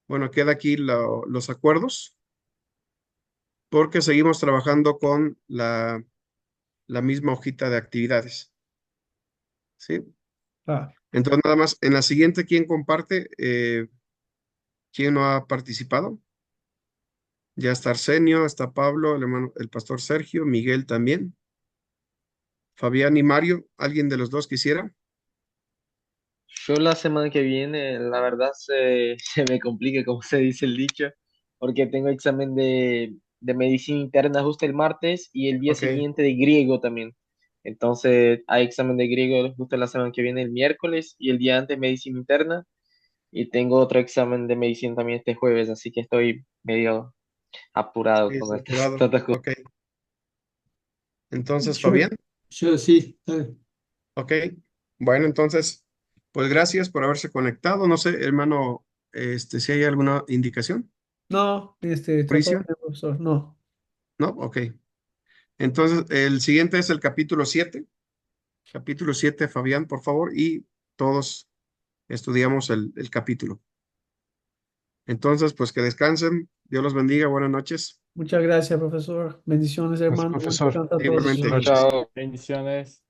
bueno, queda aquí los acuerdos, porque seguimos trabajando con la misma hojita de actividades, ¿sí? Tá. Entonces, nada más, en la siguiente, ¿quién comparte? ¿Quién no ha participado? Ya está Arsenio, está Pablo, el hermano, el pastor Sergio, Miguel también, Fabián y Mario. ¿Alguien de los dos quisiera? Yo la semana que viene, la verdad, se me complica, como se dice el dicho, porque tengo examen de medicina interna justo el martes y el día Ok, siguiente de griego también. Entonces, hay examen de griego justo la semana que viene, el miércoles, y el día antes medicina interna, y tengo otro examen de medicina también este jueves, así que estoy medio apurado sí, con está estas apurado. tantas cosas. Ok, entonces, Yo, Fabián, yo sí. Está bien. ok. Bueno, entonces, pues gracias por haberse conectado. No sé, hermano, si hay alguna indicación. No, está todo Mauricio, bien, profesor. No. ¿no? Ok. Entonces, el siguiente es el capítulo 7. Capítulo 7, Fabián, por favor, y todos estudiamos el capítulo. Entonces, pues que descansen. Dios los bendiga. Buenas noches. Muchas gracias, profesor. Bendiciones, Gracias, hermano. Buenas profesor. noches a Buenas todos. Igualmente. noches. Chao. Bendiciones.